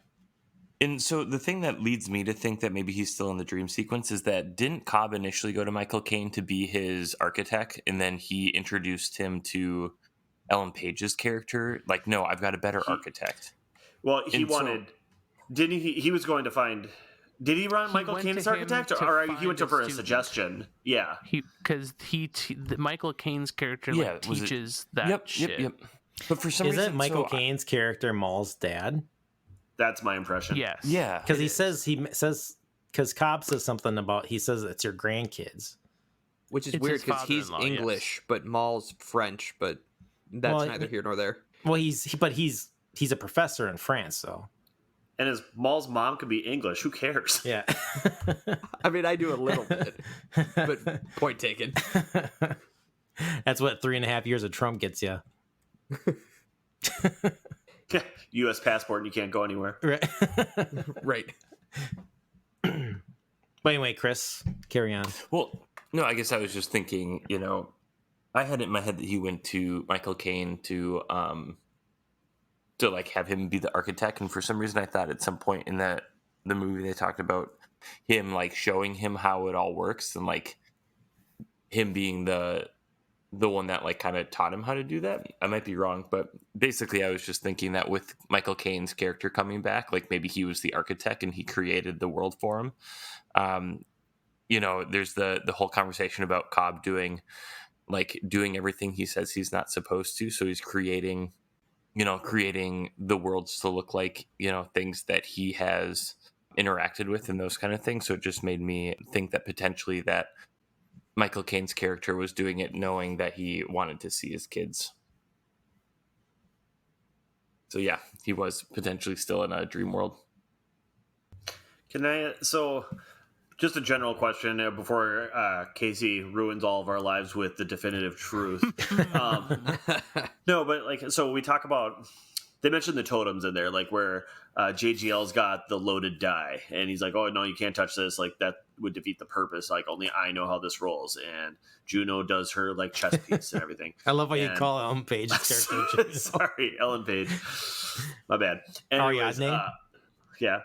And so the thing that leads me to think that maybe he's still in the dream sequence is that didn't Cobb initially go to Michael Caine to be his architect, and then he introduced him to Ellen Page's character? Like, no, I've got a better architect. Well, he didn't he was going to find... Did he run Michael Caine as architect, or he went to for a suggestion? Yeah, because Michael Caine's character teaches that shit. Yep. But for some reason, isn't Michael Caine's character Maul's dad? That's my impression. Yes. Yeah, because he says because Cobb says something about, he says it's your grandkids, which is It's weird his because he's father-in-law, English, but Maul's French. But that's neither here nor there. Well, he's a professor in France, though. And his Maul's mom could be English. Who cares? Yeah. I mean, I do a little bit, but point taken. That's what 3.5 years of Trump gets you. U.S. passport and you can't go anywhere. Right. Right. But anyway, Chris, carry on. Well, no, I guess I was just thinking, I had it in my head that he went to Michael Caine to like have him be the architect, and for some reason I thought at some point in the movie they talked about him like showing him how it all works, and like him being the one that like kind of taught him how to do that. I might be wrong, but basically I was just thinking that with Michael Caine's character coming back, like maybe he was the architect and he created the world for him. There's the whole conversation about Cobb doing everything he says he's not supposed to, so he's creating the worlds to look like, things that he has interacted with and those kind of things. So it just made me think that potentially that Michael Caine's character was doing it knowing that he wanted to see his kids. So yeah, he was potentially still in a dream world. So just a general question before Casey ruins all of our lives with the definitive truth. No, but so we talk about, they mentioned the totems in there, like where JGL's got the loaded die, and he's like, oh no, you can't touch this. Like would defeat the purpose. Like only I know how this rolls, and Juno does her like chess piece and everything. I love how you And- call Ellen Page's character. Sorry, Ellen Page. My bad. Anyways, Ariadne? yeah.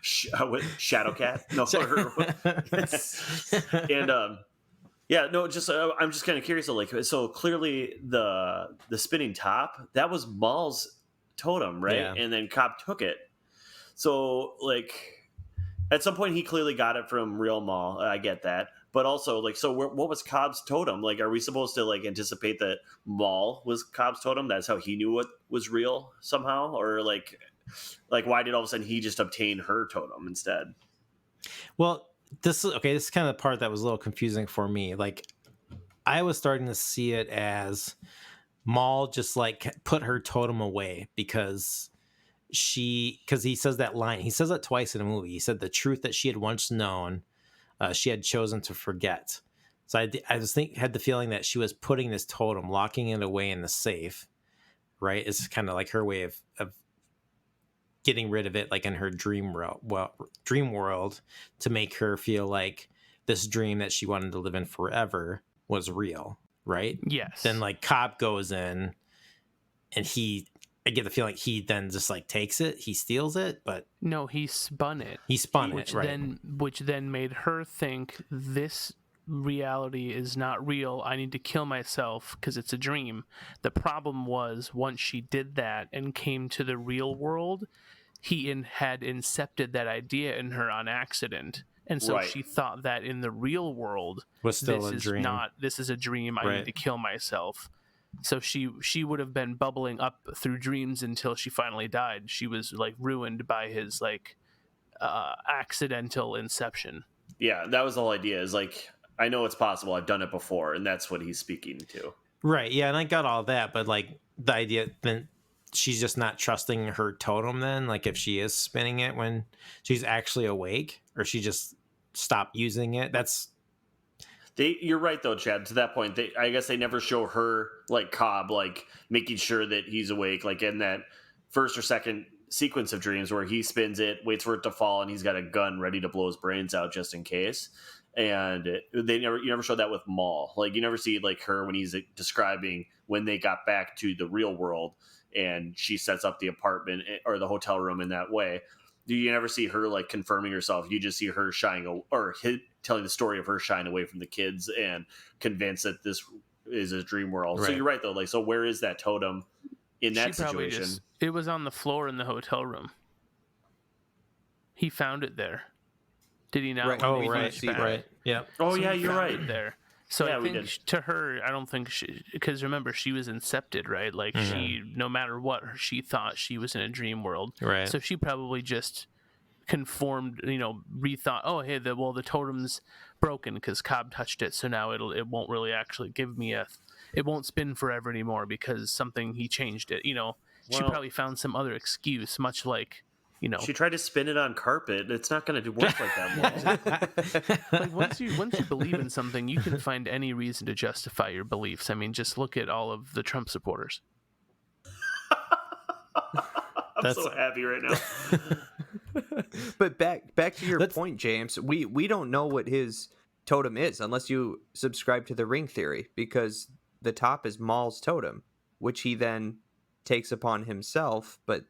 Shadowcat. No. And yeah, no, just I'm just kind of curious. Like, so clearly the spinning top, that was Maul's totem, right? Yeah. And then Cobb took it. So like at some point he clearly got it from real Maul. I get that. But also, like, so what was Cobb's totem? Like, are we supposed to like anticipate that Maul was Cobb's totem? That's how he knew what was real somehow, or like why did all of a sudden he just obtain her totem instead? Well, this is kind of the part that was a little confusing for me. Like, I was starting to see it as Maul just like put her totem away because he says that line. He says it twice in a movie. He said the truth that she had once known, she had chosen to forget. So I just had the feeling that she was putting this totem, locking it away in the safe. Right, it's kind of like her way of getting rid of it, like in her dream world, to make her feel like this dream that she wanted to live in forever was real, right? Yes. Then like Cobb goes in, and I get the feeling he then just like takes it, he steals it, but No, he spun it. Which then made her think this reality is not real. I need to kill myself because it's a dream. The problem was once she did that and came to the real world, he had incepted that idea in her on accident. And so Right. she thought that in the real world was still a dream. This is a dream. I Right. need to kill myself. So she would have been bubbling up through dreams until she finally died. She was like ruined by his like accidental inception. Yeah, that was the whole idea. Is like I know it's possible. I've done it before, and that's what he's speaking to. Right, yeah, and I got all that, but like the idea then she's just not trusting her totem then, like if she is spinning it when she's actually awake, or she just stopped using it. You're right though, Chad. To that point, I guess they never show her like Cobb like making sure that he's awake, like in that first or second sequence of dreams where he spins it, waits for it to fall, and he's got a gun ready to blow his brains out just in case. And you never show that with Maul. Like you never see like her when he's describing when they got back to the real world and she sets up the apartment or the hotel room in that way. You never see her like confirming herself. You just see her telling the story of her shying away from the kids and convinced that this is a dream world. Right. So you're right though. Like, so where is that totem in that She probably situation? it was on the floor in the hotel room. He found it there. Did he not? Right. when Oh, we right, finished back? right, yeah. Oh So yeah, he you're found right. it there. So Yeah, I we think did. to her, I don't think because remember she was incepted, right? Like she, no matter what, she thought she was in a dream world. Right. So she probably just conformed, rethought. Oh, hey, the totem's broken because Cobb touched it, so now it won't really actually give me it won't spin forever anymore because he changed it. She Well- probably found some other excuse, much like. She tried to spin it on carpet. It's not going to work like that. Maul. Like once you believe in something, you can find any reason to justify your beliefs. I mean, just look at all of the Trump supporters. I'm so happy right now. But back to your point, James. We don't know what his totem is unless you subscribe to the ring theory, because the top is Maul's totem, which he then takes upon himself. But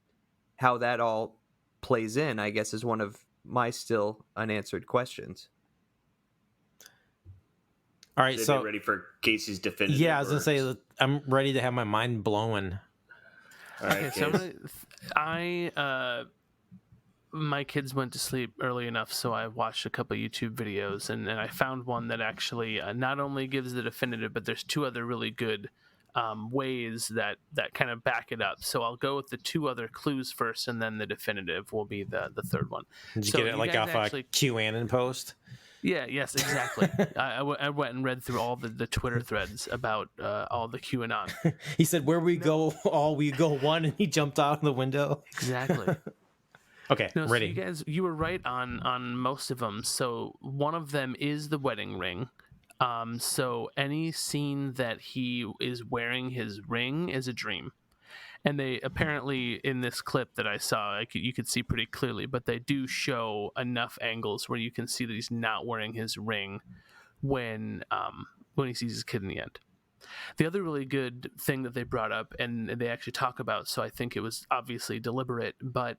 how that all plays in, I guess, is one of my still unanswered questions. All right, They so get ready for Casey's definitive. yeah, I was gonna words. say that I'm ready to have my mind blown. All right, Okay, so Case. my kids went to sleep early enough, so I watched a couple YouTube videos, and I found one that actually not only gives the definitive, but there's two other really good ways that kind of back it up. So I'll go with the two other clues first, and then the definitive will be the third one. Did you So get it you like guys off actually- a QAnon post? Yeah, yes, exactly. I went and read through all the Twitter threads about all the QAnon. He said, "Where we go, all we go one," and he jumped out the window. Exactly. Okay, No, ready. So you were right on most of them. So one of them is the wedding ring. So any scene that he is wearing his ring is a dream. And they apparently, in this clip that I saw, you could see pretty clearly, but they do show enough angles where you can see that he's not wearing his ring when he sees his kid in the end. The other really good thing that they brought up, and they actually talk about, so I think it was obviously deliberate, but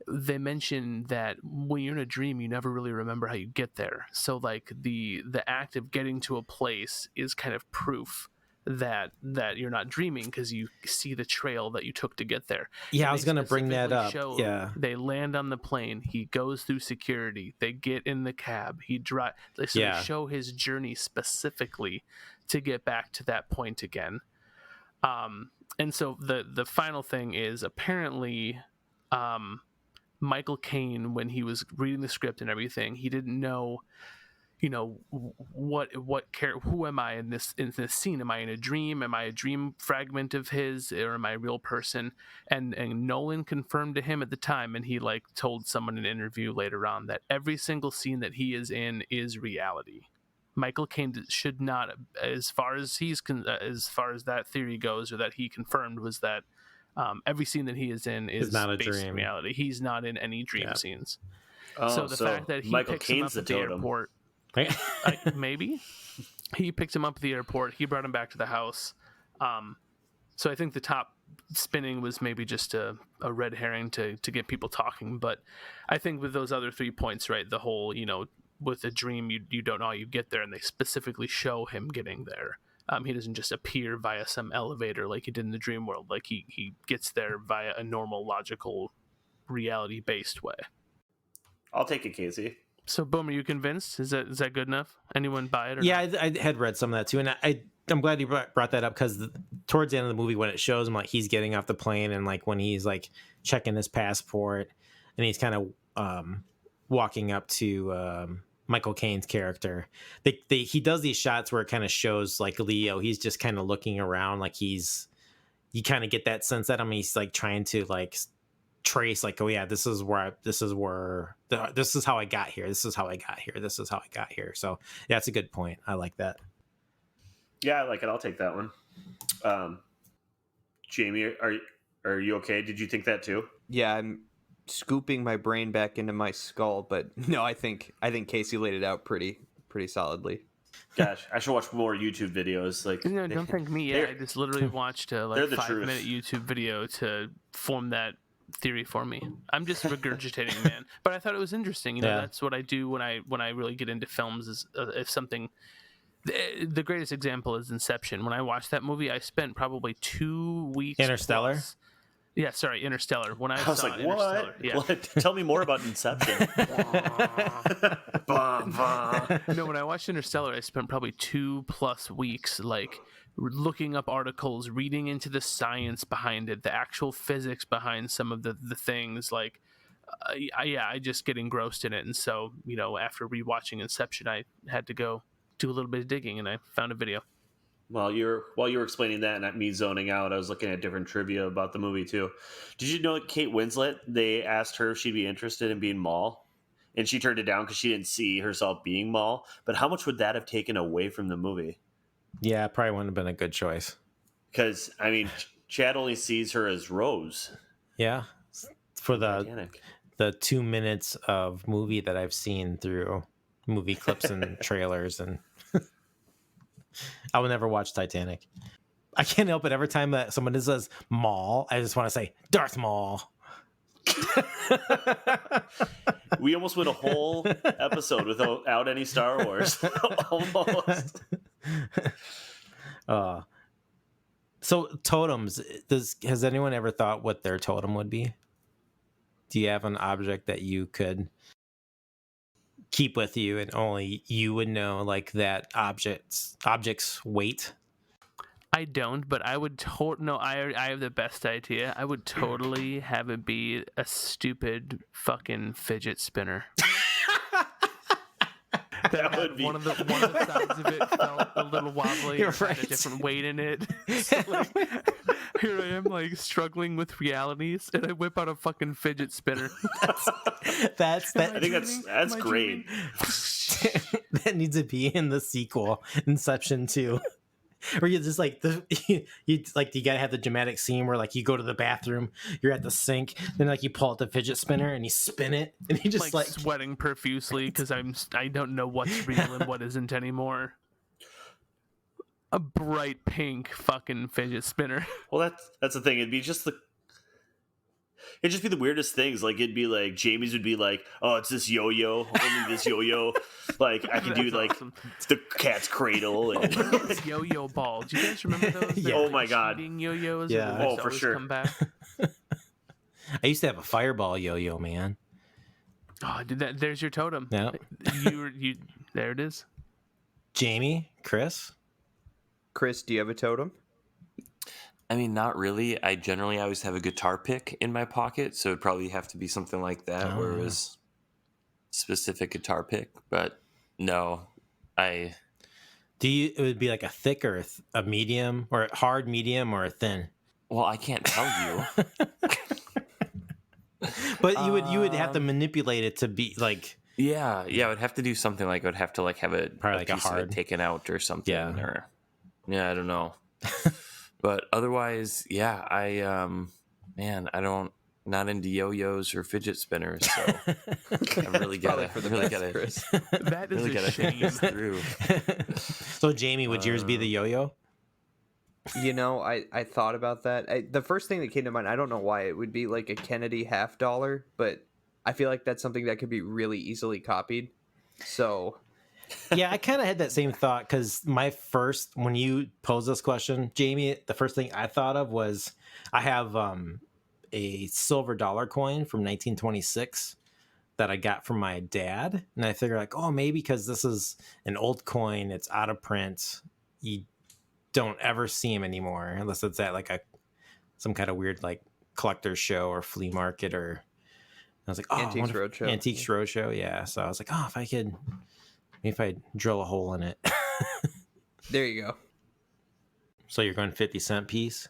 they mention that when you're in a dream, you never really remember how you get there. So like the act of getting to a place is kind of proof that you're not dreaming, because you see the trail that you took to get there. Yeah, And I was going to bring that up. specifically Yeah. They land on the plane. He goes through security. They get in the cab. He drive. So Yeah. they show his journey specifically to get back to that point again. And so the final thing is apparently, Michael Caine, when he was reading the script and everything, he didn't know, who am I in this scene? Am I in a dream? Am I a dream fragment of his, or am I a real person? And Nolan confirmed to him at the time, and he like told someone in an interview later on, that every single scene that he is in is reality. Michael Caine should not, as far as that theory goes, or that he confirmed, was that every scene that he is in is not a based in dream. reality. He's not in any dream scenes. Oh, So the fact that he Michael picks him Caine's up the at the totem. airport, maybe he picked him up at the airport. He brought him back to the house. So I think the top spinning was maybe just a red herring to get people talking. But I think with those other 3 points, right, the whole, with a dream, you don't know how you get there, and they specifically show him getting there. He doesn't just appear via some elevator like he did in the dream world. Like he gets there via a normal, logical, reality-based way. I'll take it, Casey. So, Boom, are you convinced? Is that good enough? Anyone buy it? Or Yeah, not? I had read some of that too, and I'm glad you brought that up, because towards the end of the movie, when it shows him like he's getting off the plane, and like when he's like checking his passport, and he's kind of walking up to Michael Caine's character, he does these shots where it kind of shows like Leo. He's just kind of looking around, like you kind of get that sense that he's like trying to like trace, like, oh yeah, this is how I got here. This is how I got here. So yeah, that's a good point. I like that. Yeah, I like it. I'll take that one. Jamie, are you okay? Did you think that too? Yeah, I'm scooping my brain back into my skull, but no, I think Casey laid it out pretty solidly. Gosh, I should watch more YouTube videos. Like, No, don't thank me. Yeah, I just literally watched a they're the 5-minute YouTube video to form that theory for me. I'm just regurgitating, man. But I thought it was interesting. Yeah. That's what I do when I really get into films. Is if something. The greatest example is Inception. When I watched that movie, I spent probably 2 weeks. Interstellar? plus- Yeah, sorry, Interstellar. When I I was saw like, Interstellar, what? yeah. What? Tell me more about Inception. Bah, bah. No, when I watched Interstellar, I spent probably 2+ weeks like looking up articles, reading into the science behind it, the actual physics behind some of the things. Like, I just get engrossed in it. And so, after rewatching Inception, I had to go do a little bit of digging, and I found a video. While you were explaining that and not me zoning out, I was looking at different trivia about the movie too. Did you know Kate Winslet, they asked her if she'd be interested in being Maul, and she turned it down because she didn't see herself being Maul? But how much would that have taken away from the movie? Yeah, probably wouldn't have been a good choice. Because, I mean, Chad only sees her as Rose. Yeah, for Titanic. the 2 minutes of movie that I've seen through movie clips and trailers, and I will never watch Titanic. I can't help it. Every time that someone says Maul, I just want to say Darth Maul. We almost went a whole episode without any Star Wars. Almost. So totems. Has anyone ever thought what their totem would be? Do you have an object that you could keep with you, and only you would know, like, that object's weight? I don't, but I would no. I have the best idea. I would totally have it be a stupid fucking fidget spinner. That would be one of the sides of it felt a little wobbly. You're It had right. a different weight in it. So, like, here I am, like, struggling with realities, and I whip out a fucking fidget spinner. That's I think dreaming? that's Am I great. that needs to be in the sequel, Inception 2. Or you just like you gotta have the dramatic scene where like you go to the bathroom, you're at the sink, then like you pull out the fidget spinner and you spin it, and you just like sweating profusely because I don't know what's real and what isn't anymore. A bright pink fucking fidget spinner. Well, that's the thing. It'd just be the weirdest things. Like it'd be like Jamie's would be like, "Oh, it's this yo-yo, only this yo-yo." Like I could do like awesome. the cat's cradle. And Those yo-yo balls. Do you guys remember those? Yeah. Oh my God. Shooting yo-yos. Yeah. that Oh, for always sure. Come back. I used to have a fireball yo-yo, man. Oh, there's your totem. Yeah. You. There it is. Jamie, Chris. Chris, do you have a totem? I mean, not really. I generally always have a guitar pick in my pocket, so it'd probably have to be something like that, where it was specific guitar pick. But no, it would be like a thick or a medium, or a hard medium, or a thin? Well, I can't tell you. But you would have to manipulate it to be like. Yeah, I would have to do something like I would have to like have Probably like a piece of it hard- taken out or something. Yeah. Or I don't know. But otherwise, yeah, not into yo-yos or fidget spinners, so I really gotta Chris. That is really a gotta think shame. this through. So Jamie, would yours be the yo-yo? You know, I thought about that. The first thing that came to mind, I don't know why, it would be like a Kennedy $50, but I feel like that's something that could be really easily copied. So Yeah, I kind of had that same thought because when you posed this question, Jamie, the first thing I thought of was I have a silver dollar coin from 1926 that I got from my dad. And I figured like, oh, maybe because this is an old coin, it's out of print. You don't ever see him anymore unless it's at like some kind of weird like collector's show or flea market, or I was like, oh, Antiques Roadshow. Antiques Roadshow. Yeah. So I was like, oh, if I drill a hole in it. there you go. So you're going 50-cent piece?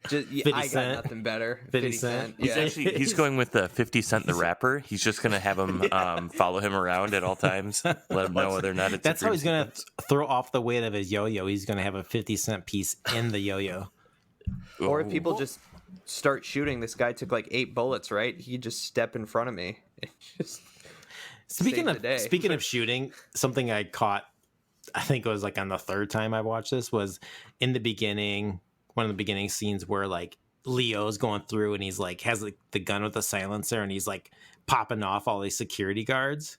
Just, 50 I got cent. nothing better. 50 cent. Yeah. He's going with the 50 Cent the rapper. He's just gonna have him follow him around at all times, let him know whether or not it's. That's how he's going to throw off the weight of his yo-yo. He's going to have a 50-cent piece in the yo-yo. Or if people just start shooting, this guy took like 8 bullets, right? He just step in front of me. Just Speaking save the day. of shooting, something I caught, I think it was like on the third time I watched this, was in the beginning, one of the beginning scenes where like Leo's going through and he's like has like the gun with the silencer and he's like popping off all these security guards,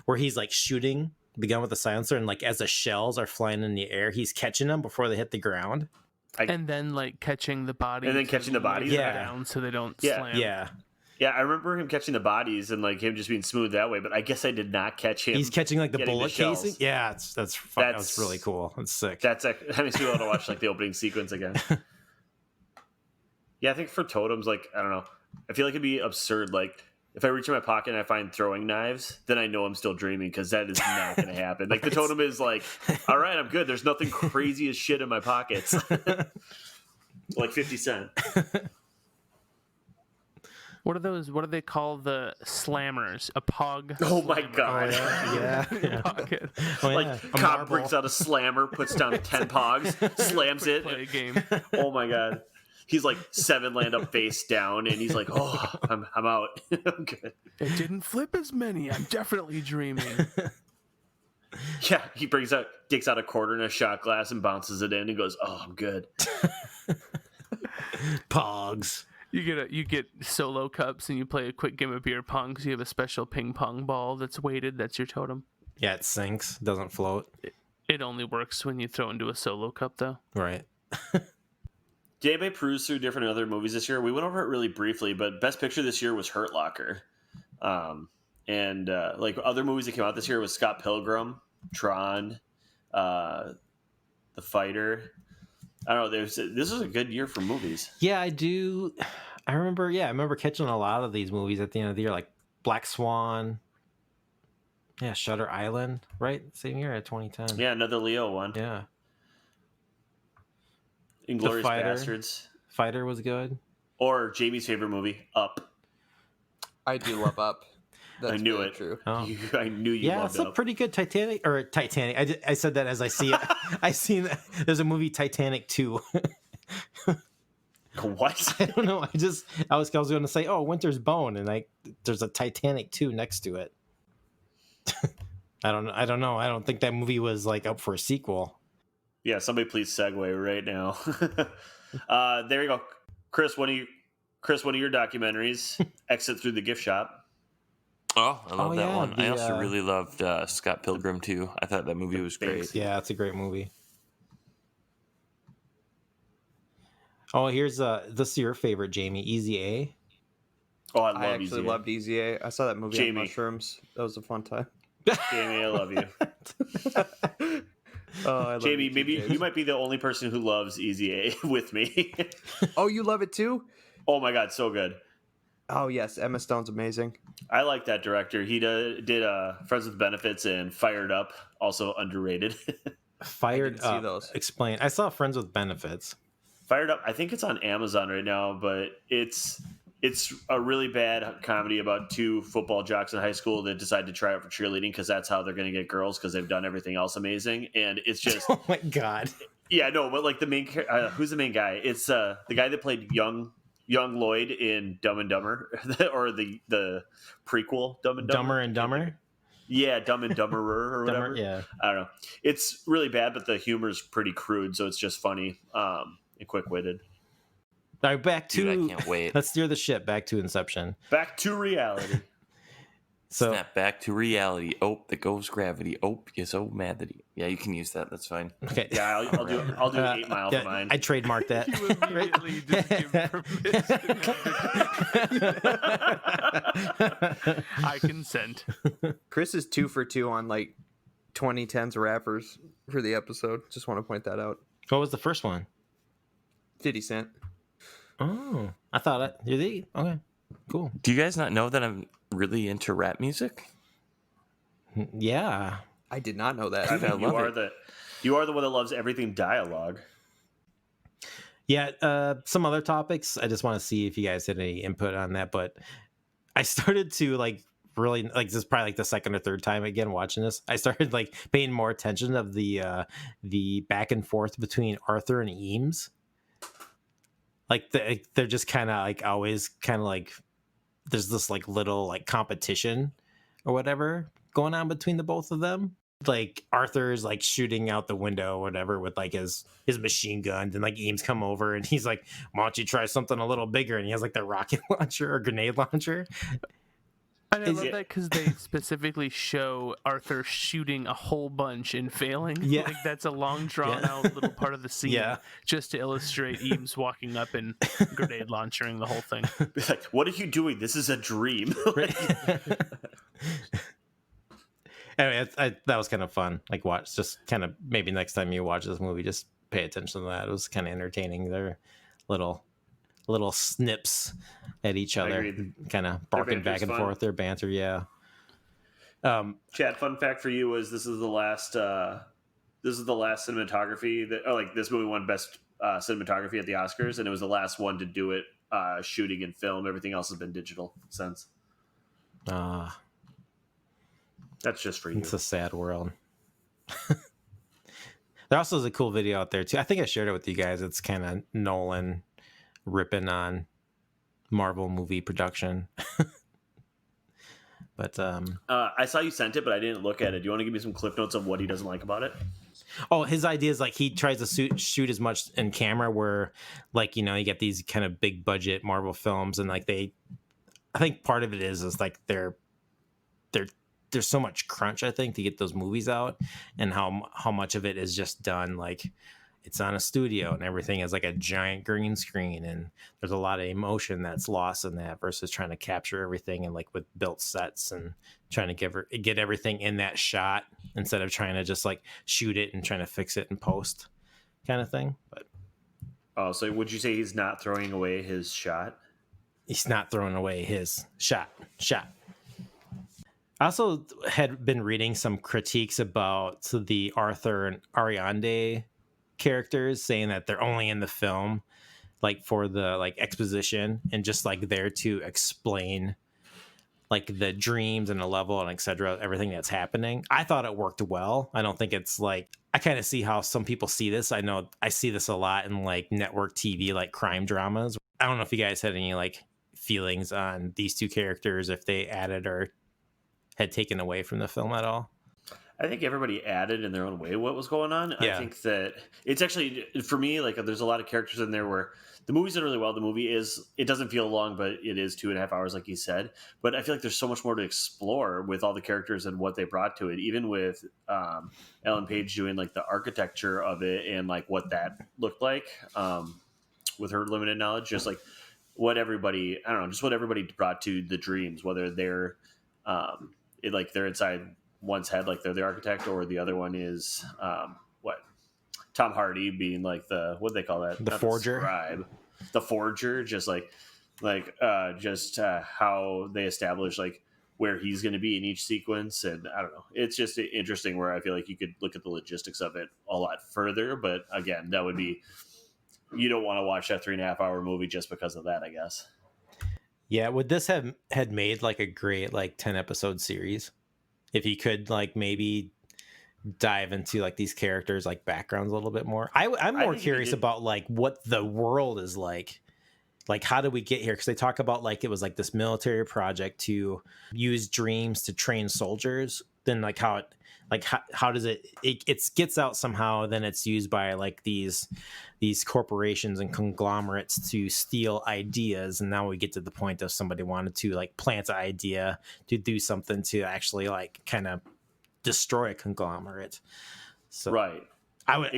where he's like shooting the gun with the silencer, and like as the shells are flying in the air, he's catching them before they hit the ground. And then like catching the bodies. And then catching the bodies? Yeah. down so they don't Yeah. slam. Yeah. Yeah, I remember him catching the bodies and like him just being smooth that way, but I guess I did not catch him. He's catching like the getting bullet shells. casing. Yeah, that was really cool. That's sick. That makes me want to watch like the opening sequence again. Yeah, I think for totems, like I don't know, I feel like it'd be absurd. Like if I reach in my pocket and I find throwing knives, then I know I'm still dreaming because that is not going to happen. Like the totem is like, all right, I'm good. There's nothing crazy as shit in my pockets. Like 50 Cent. What are those? What do they call the slammers? A pog. Oh my slammer. god. yeah. In your pocket. Oh, Like yeah. A Cobb marble. brings out a slammer, puts down 10 pogs, slams it. Play a game. Oh my god. He's like 7 land up face down and he's like, oh, I'm out. I'm good. It didn't flip as many. I'm definitely dreaming. Yeah, he takes out a quarter and a shot glass and bounces it in and goes, oh, I'm good. Pogs. You get solo cups and you play a quick game of beer pong because you have a special ping pong ball that's weighted. That's your totem. Yeah, it sinks, doesn't float. It only works when you throw into a solo cup, though. Right. Did anybody peruse through different other movies this year? We went over it really briefly, but Best Picture this year was Hurt Locker. And like other movies that came out this year was Scott Pilgrim, Tron, The Fighter. I don't know. This was a good year for movies. Yeah, I do. I remember catching a lot of these movies at the end of the year, like Black Swan. Yeah, Shutter Island, right? Same year at 2010. Yeah, another Leo one. Yeah. Inglourious Fighter. Bastards. Fighter was good. Or Jamie's favorite movie, Up. I do love Up. That's I knew very it. True. Oh. I knew you Yeah, loved it's a up. pretty good Titanic. I said that as I see it. I seen there's a movie Titanic 2. What? I don't know. I was going to say, oh, Winter's Bone, and there's a Titanic 2 next to it. I don't know. I don't think that movie was like up for a sequel. Yeah, somebody please segue right now. There you go, Chris. One of your documentaries, Exit Through the Gift Shop. Oh, I love that yeah, one. I the, also really loved Scott Pilgrim too. I thought that movie was great. Thanks. Yeah, it's a great movie. Oh, here's this is your favorite, Jamie. Easy A. Oh, I love actually Easy A. loved Easy A. I saw that movie Jamie. on mushrooms. That was a fun time. Jamie, I love you. Oh, I love Jamie, you too, maybe James. you might be the only person who loves Easy A with me. Oh, you love it too? Oh my god, so good. Oh yes, Emma Stone's amazing. I like that director. He did Friends with Benefits and Fired Up, also underrated. Fired didn't see Up. those. Explain. I saw Friends with Benefits. Fired Up, I think it's on Amazon right now, but it's a really bad comedy about two football jocks in high school that decide to try out for cheerleading because that's how they're going to get girls because they've done everything else amazing. And it's just, Oh my god. yeah, no, but like the main, who's the main guy? It's the guy that played young Lloyd in Dumb and Dumber, or the prequel Dumb and Dumber. Dumber and Dumber. Yeah, Dumb and Dumberer or whatever. Yeah. I don't know. It's really bad, but the humor's pretty crude, so it's just funny and quick-witted. All right, back to. Dude, I can't wait. Let's steer the ship back to Inception. Back to reality. So Snap back to reality. Oh, there goes gravity. Oh, you're so mad that yeah, you can use that. That's fine. okay. Yeah, I'll do 8 Mile for mine. I trademarked that. You immediately just give permission. I consent. Chris is 2 for 2 on like 2010s rappers for the episode. Just want to point that out. What was the first one? 50 Cent. Oh, I thought it. You're the okay. Cool. Do you guys not know that I'm really into rap music? Yeah. I did not know that. I mean, I love you are the one that loves everything dialogue. Yeah. Some other topics. I just want to see if you guys had any input on that. But I started to really this is probably the second or third time again watching this. I started paying more attention of the back and forth between Arthur and Eames. They're just kind of always kind of there's this little competition or whatever going on between the both of them. Arthur's shooting out the window or whatever with his machine gun, and Eames come over and he's like, why don't you try something a little bigger? And he has the rocket launcher or grenade launcher. And I love that because they specifically show Arthur shooting a whole bunch and failing. Yeah. That's a long drawn out little part of the scene. Yeah. Just to illustrate Eames walking up and grenade launchering the whole thing. It's like, what are you doing? This is a dream. Anyway, that was kind of fun. Watch, just kind of maybe next time you watch this movie, just pay attention to that. It was kind of entertaining. Their little snips at each other, Agreed. kind of barking banter's back and fun. forth. Their banter, yeah. Chad, fun fact for you was this is the last cinematography that this movie won best cinematography at the Oscars, and it was the last one to do it shooting in film. Everything else has been digital since. That's just for you. It's a sad world. There also is a cool video out there too. I think I shared it with you guys. It's kind of Nolan ripping on Marvel movie production. But I saw you sent it, but I didn't look at it. Do you want to give me some clip notes of what he doesn't like about it? oh, his idea is he tries to shoot as much in camera where you get these kind of big budget Marvel films, and I think part of it is there's so much crunch, I think, to get those movies out, and how much of it is just done it's on a studio and everything is a giant green screen, and there's a lot of emotion that's lost in that versus trying to capture everything and with built sets and trying to get everything in that shot instead of trying to just shoot it and trying to fix it in post kind of thing. But So would you say he's not throwing away his shot? he's not throwing away his shot. I also had been reading some critiques about the Arthur and Ariadne characters, saying that they're only in the film for the exposition and just there to explain like the dreams and the level and etc. Everything that's happening. I thought it worked well. I don't think it's like, I kind of see how some people see this. I know I see this a lot in like network TV, like crime dramas. I don't know if you guys had any like feelings on these two characters, if they added or had taken away from the film at all. I think everybody added in their own way what was going on. Yeah. I think that it's actually, for me, like there's a lot of characters in there where the movie's done really well. The movie it doesn't feel long, but it is 2.5 hours, like you said. But I feel like there's so much more to explore with all the characters and what they brought to it, even with Ellen Page doing like the architecture of it and like what that looked like with her limited knowledge, just like what everybody, I don't know, just what everybody brought to the dreams, whether they're they're inside one's head, like they're the architect, or the other one is Tom Hardy being like what do they call that? The Not forger. scribe. The forger, just how they establish like where he's going to be in each sequence. And I don't know, it's just interesting where I feel like you could look at the logistics of it a lot further. But again, that would be, you don't want to watch that 3.5 hour movie just because of that, I guess. Yeah, would this have had made like a great like 10 episode series if you could like maybe dive into like these characters like backgrounds a little bit more? I'm more curious about like what the world is like how did we get here, because they talk about like it was like this military project to use dreams to train soldiers, then like how it like how does it gets out somehow, then it's used by like these corporations and conglomerates to steal ideas, and now we get to the point of somebody wanted to like plant an idea to do something to actually like kind of destroy a conglomerate. So right, I would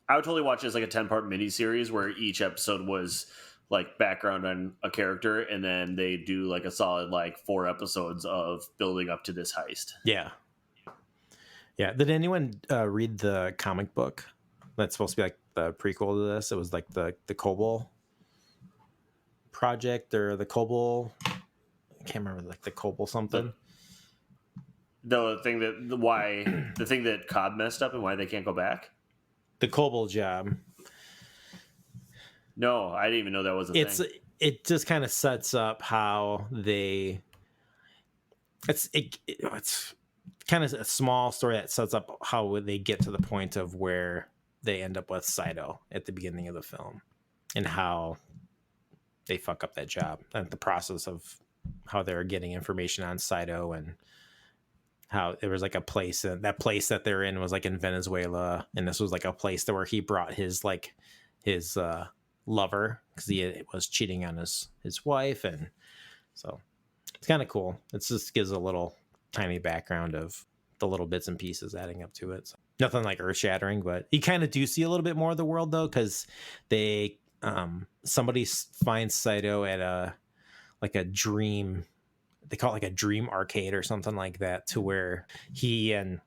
totally watch it as like a 10-part miniseries where each episode was like background on a character, and then they do like a solid like 4 episodes of building up to this heist. Yeah. Did anyone read the comic book that's supposed to be like the prequel to this? It was like the Kobol project, or the Kobol, I can't remember, like the Kobol something. The thing that Cobb messed up and why they can't go back? The Kobol job. No, I didn't even know that was a thing. It just kind of sets up how they. It's kind of a small story that sets up how they get to the point of where they end up with Saito at the beginning of the film, and how they fuck up that job, and the process of how they're getting information on Saito, and how there was like a place, and that place that they're in was like in Venezuela, and this was like a place where he brought his lover, because he was cheating on his wife, and so it's kind of cool. It just gives a little tiny background of the little bits and pieces adding up to it. So nothing like earth shattering, but you kind of do see a little bit more of the world though, because they somebody finds Saito at a dream. They call it like a dream arcade or something like that, to where he and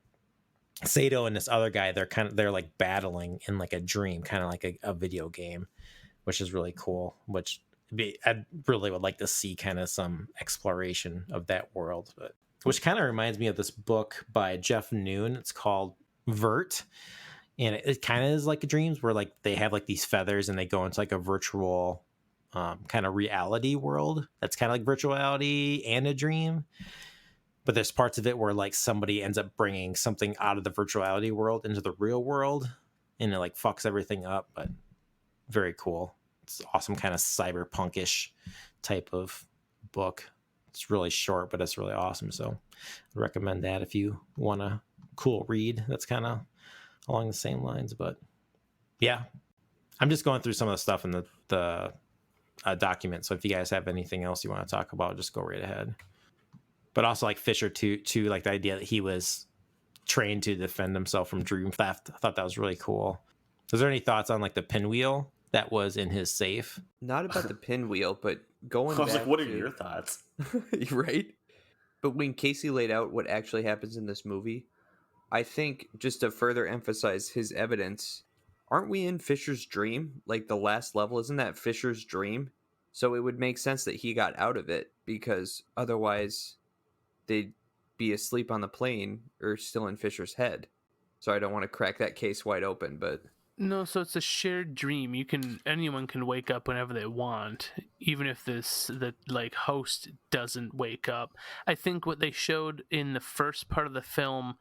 Saito and this other guy, they're like battling in like a dream, kind of like a video game, which is really cool. I really would like to see kind of some exploration of that world, but which kind of reminds me of this book by Jeff Noon. It's called Vert, and it kind of is like dreams where like they have like these feathers and they go into like a virtual kind of reality world that's kind of like virtual reality and a dream. But there's parts of it where like somebody ends up bringing something out of the virtual reality world into the real world, and it like fucks everything up. But very cool. It's awesome, kind of cyberpunkish type of book. It's really short, but it's really awesome. So I'd recommend that if you want a cool read that's kind of along the same lines. But yeah, I'm just going through some of the stuff in the document. So if you guys have anything else you want to talk about, just go right ahead. But also like Fisher too, like the idea that he was trained to defend himself from dream theft. I thought that was really cool. Was there any thoughts on like the pinwheel that was in his safe? Not about the pinwheel, but going I was back like, what are to- your thoughts? right? But when Casey laid out what actually happens in this movie, I think just to further emphasize his evidence, aren't we in Fisher's dream? Like the last level, isn't that Fisher's dream? So it would make sense that he got out of it, because otherwise they'd be asleep on the plane or still in Fisher's head. So I don't want to crack that case wide open, but No, so it's a shared dream. Anyone can wake up whenever they want, even if the host doesn't wake up. I think what they showed in the first part of the film,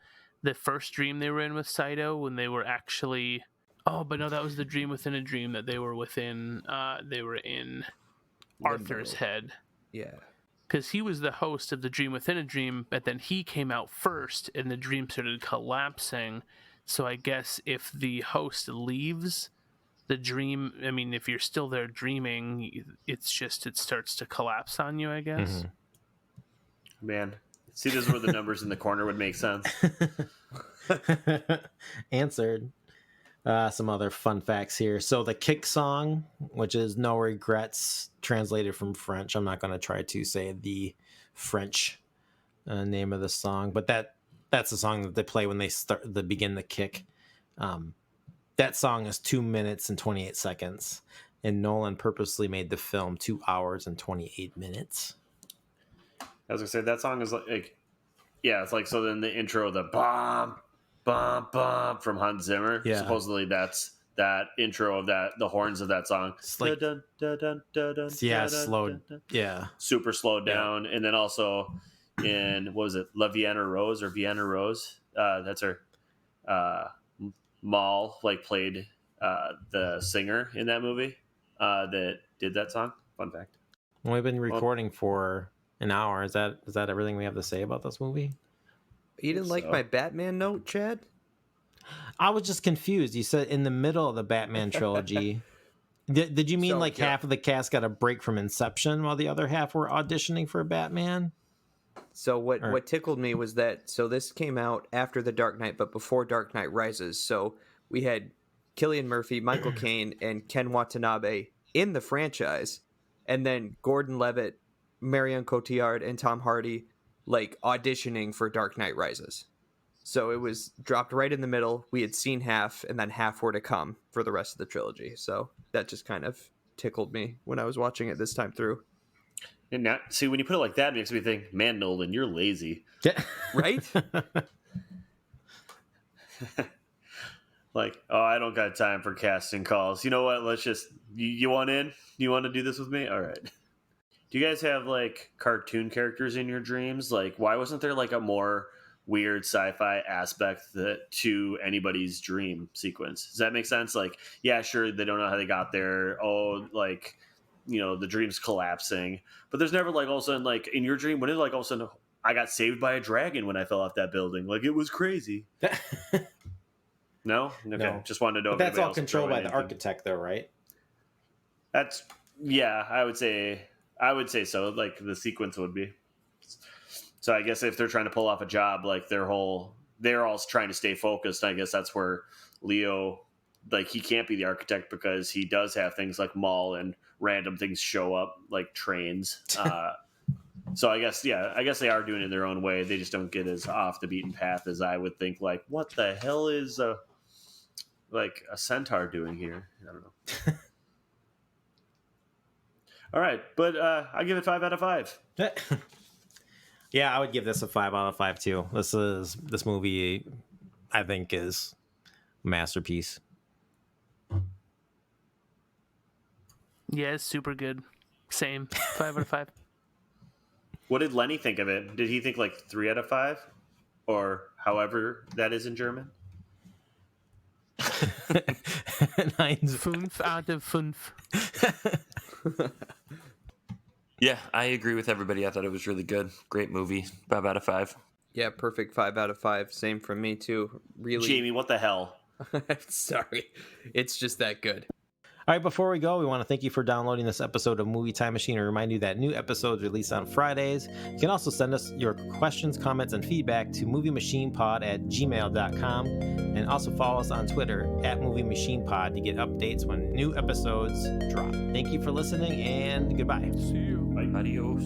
the first dream they were in with Saito, when they were actually but no, that was the dream within a dream that they were within. They were in Arthur's head. Yeah. Because he was the host of the dream within a dream, but then he came out first, and the dream started collapsing. So I guess if the host leaves the dream, I mean, if you're still there dreaming, it starts to collapse on you, I guess. Man, see, this is where the numbers in the corner would make sense. Answered. Some other fun facts here. So the Kick song, which is No Regrets, translated from French. I'm not going to try to say the French name of the song, but that's the song that they play when they begin the kick. That song is 2 minutes and 28 seconds, and Nolan purposely made the film 2 hours and 28 minutes. I was gonna say that song is like yeah, it's like, so then the intro, the bomb from Hans Zimmer. Yeah. Supposedly that's that intro of the horns of that song. It's like, slowed. Yeah. Super slowed down. And then also in, what was it, La Vienna Rose or Vienna Rose? That's her. Maul played the singer in that movie that did that song. Fun fact. Well, we've been recording for an hour. Is that everything we have to say about this movie? You didn't like my Batman note, Chad? I was just confused. You said in the middle of the Batman trilogy. Did you mean half of the cast got a break from Inception while the other half were auditioning for Batman? So what tickled me was that, so this came out after The Dark Knight, but before Dark Knight Rises. So we had Cillian Murphy, Michael Caine, and Ken Watanabe in the franchise. And then Gordon Levitt, Marion Cotillard, and Tom Hardy auditioning for Dark Knight Rises. So it was dropped right in the middle. We had seen half, and then half were to come for the rest of the trilogy. So that just kind of tickled me when I was watching it this time through. And now, see, when you put it like that, it makes me think, man, Nolan, you're lazy. Right? I don't got time for casting calls. You know what? Let's just, you want in? You want to do this with me? All right. Do you guys have cartoon characters in your dreams? Why wasn't there a more weird sci-fi aspect to anybody's dream sequence? Does that make sense? Yeah, sure, they don't know how they got there. Oh, the dream's collapsing. But there's never all of a sudden, in your dream, when it all of a sudden, I got saved by a dragon when I fell off that building. It was crazy. No? Okay. No. Just wanted to know. But that's all controlled by the architect, though, right? I would say so. The sequence would be. So I guess if they're trying to pull off a job, they're all trying to stay focused. I guess that's where Leo, he can't be the architect because he does have things like Maul and random things show up like trains. So I guess they are doing it in their own way. They just don't get as off the beaten path as I would think. What the hell is a centaur doing here? I don't know. All right, but I give it 5 out of 5. Yeah, I would give this a 5 out of 5 too. This movie, I think, is a masterpiece. Yeah, it's super good. Same. 5 out of 5. What did Lenny think of it? Did he think 3 out of 5? Or however that is in German? 5 out of 5. Yeah, I agree with everybody. I thought it was really good. Great movie. 5 out of 5. Yeah, perfect 5 out of 5. Same from me too. Really. Jamie, what the hell? Sorry. It's just that good. All right, before we go, we want to thank you for downloading this episode of Movie Time Machine and remind you that new episodes release on Fridays. You can also send us your questions, comments, and feedback to moviemachinepod@gmail.com, and also follow us on Twitter @moviemachinepod to get updates when new episodes drop. Thank you for listening, and goodbye. See you. Bye. Adios.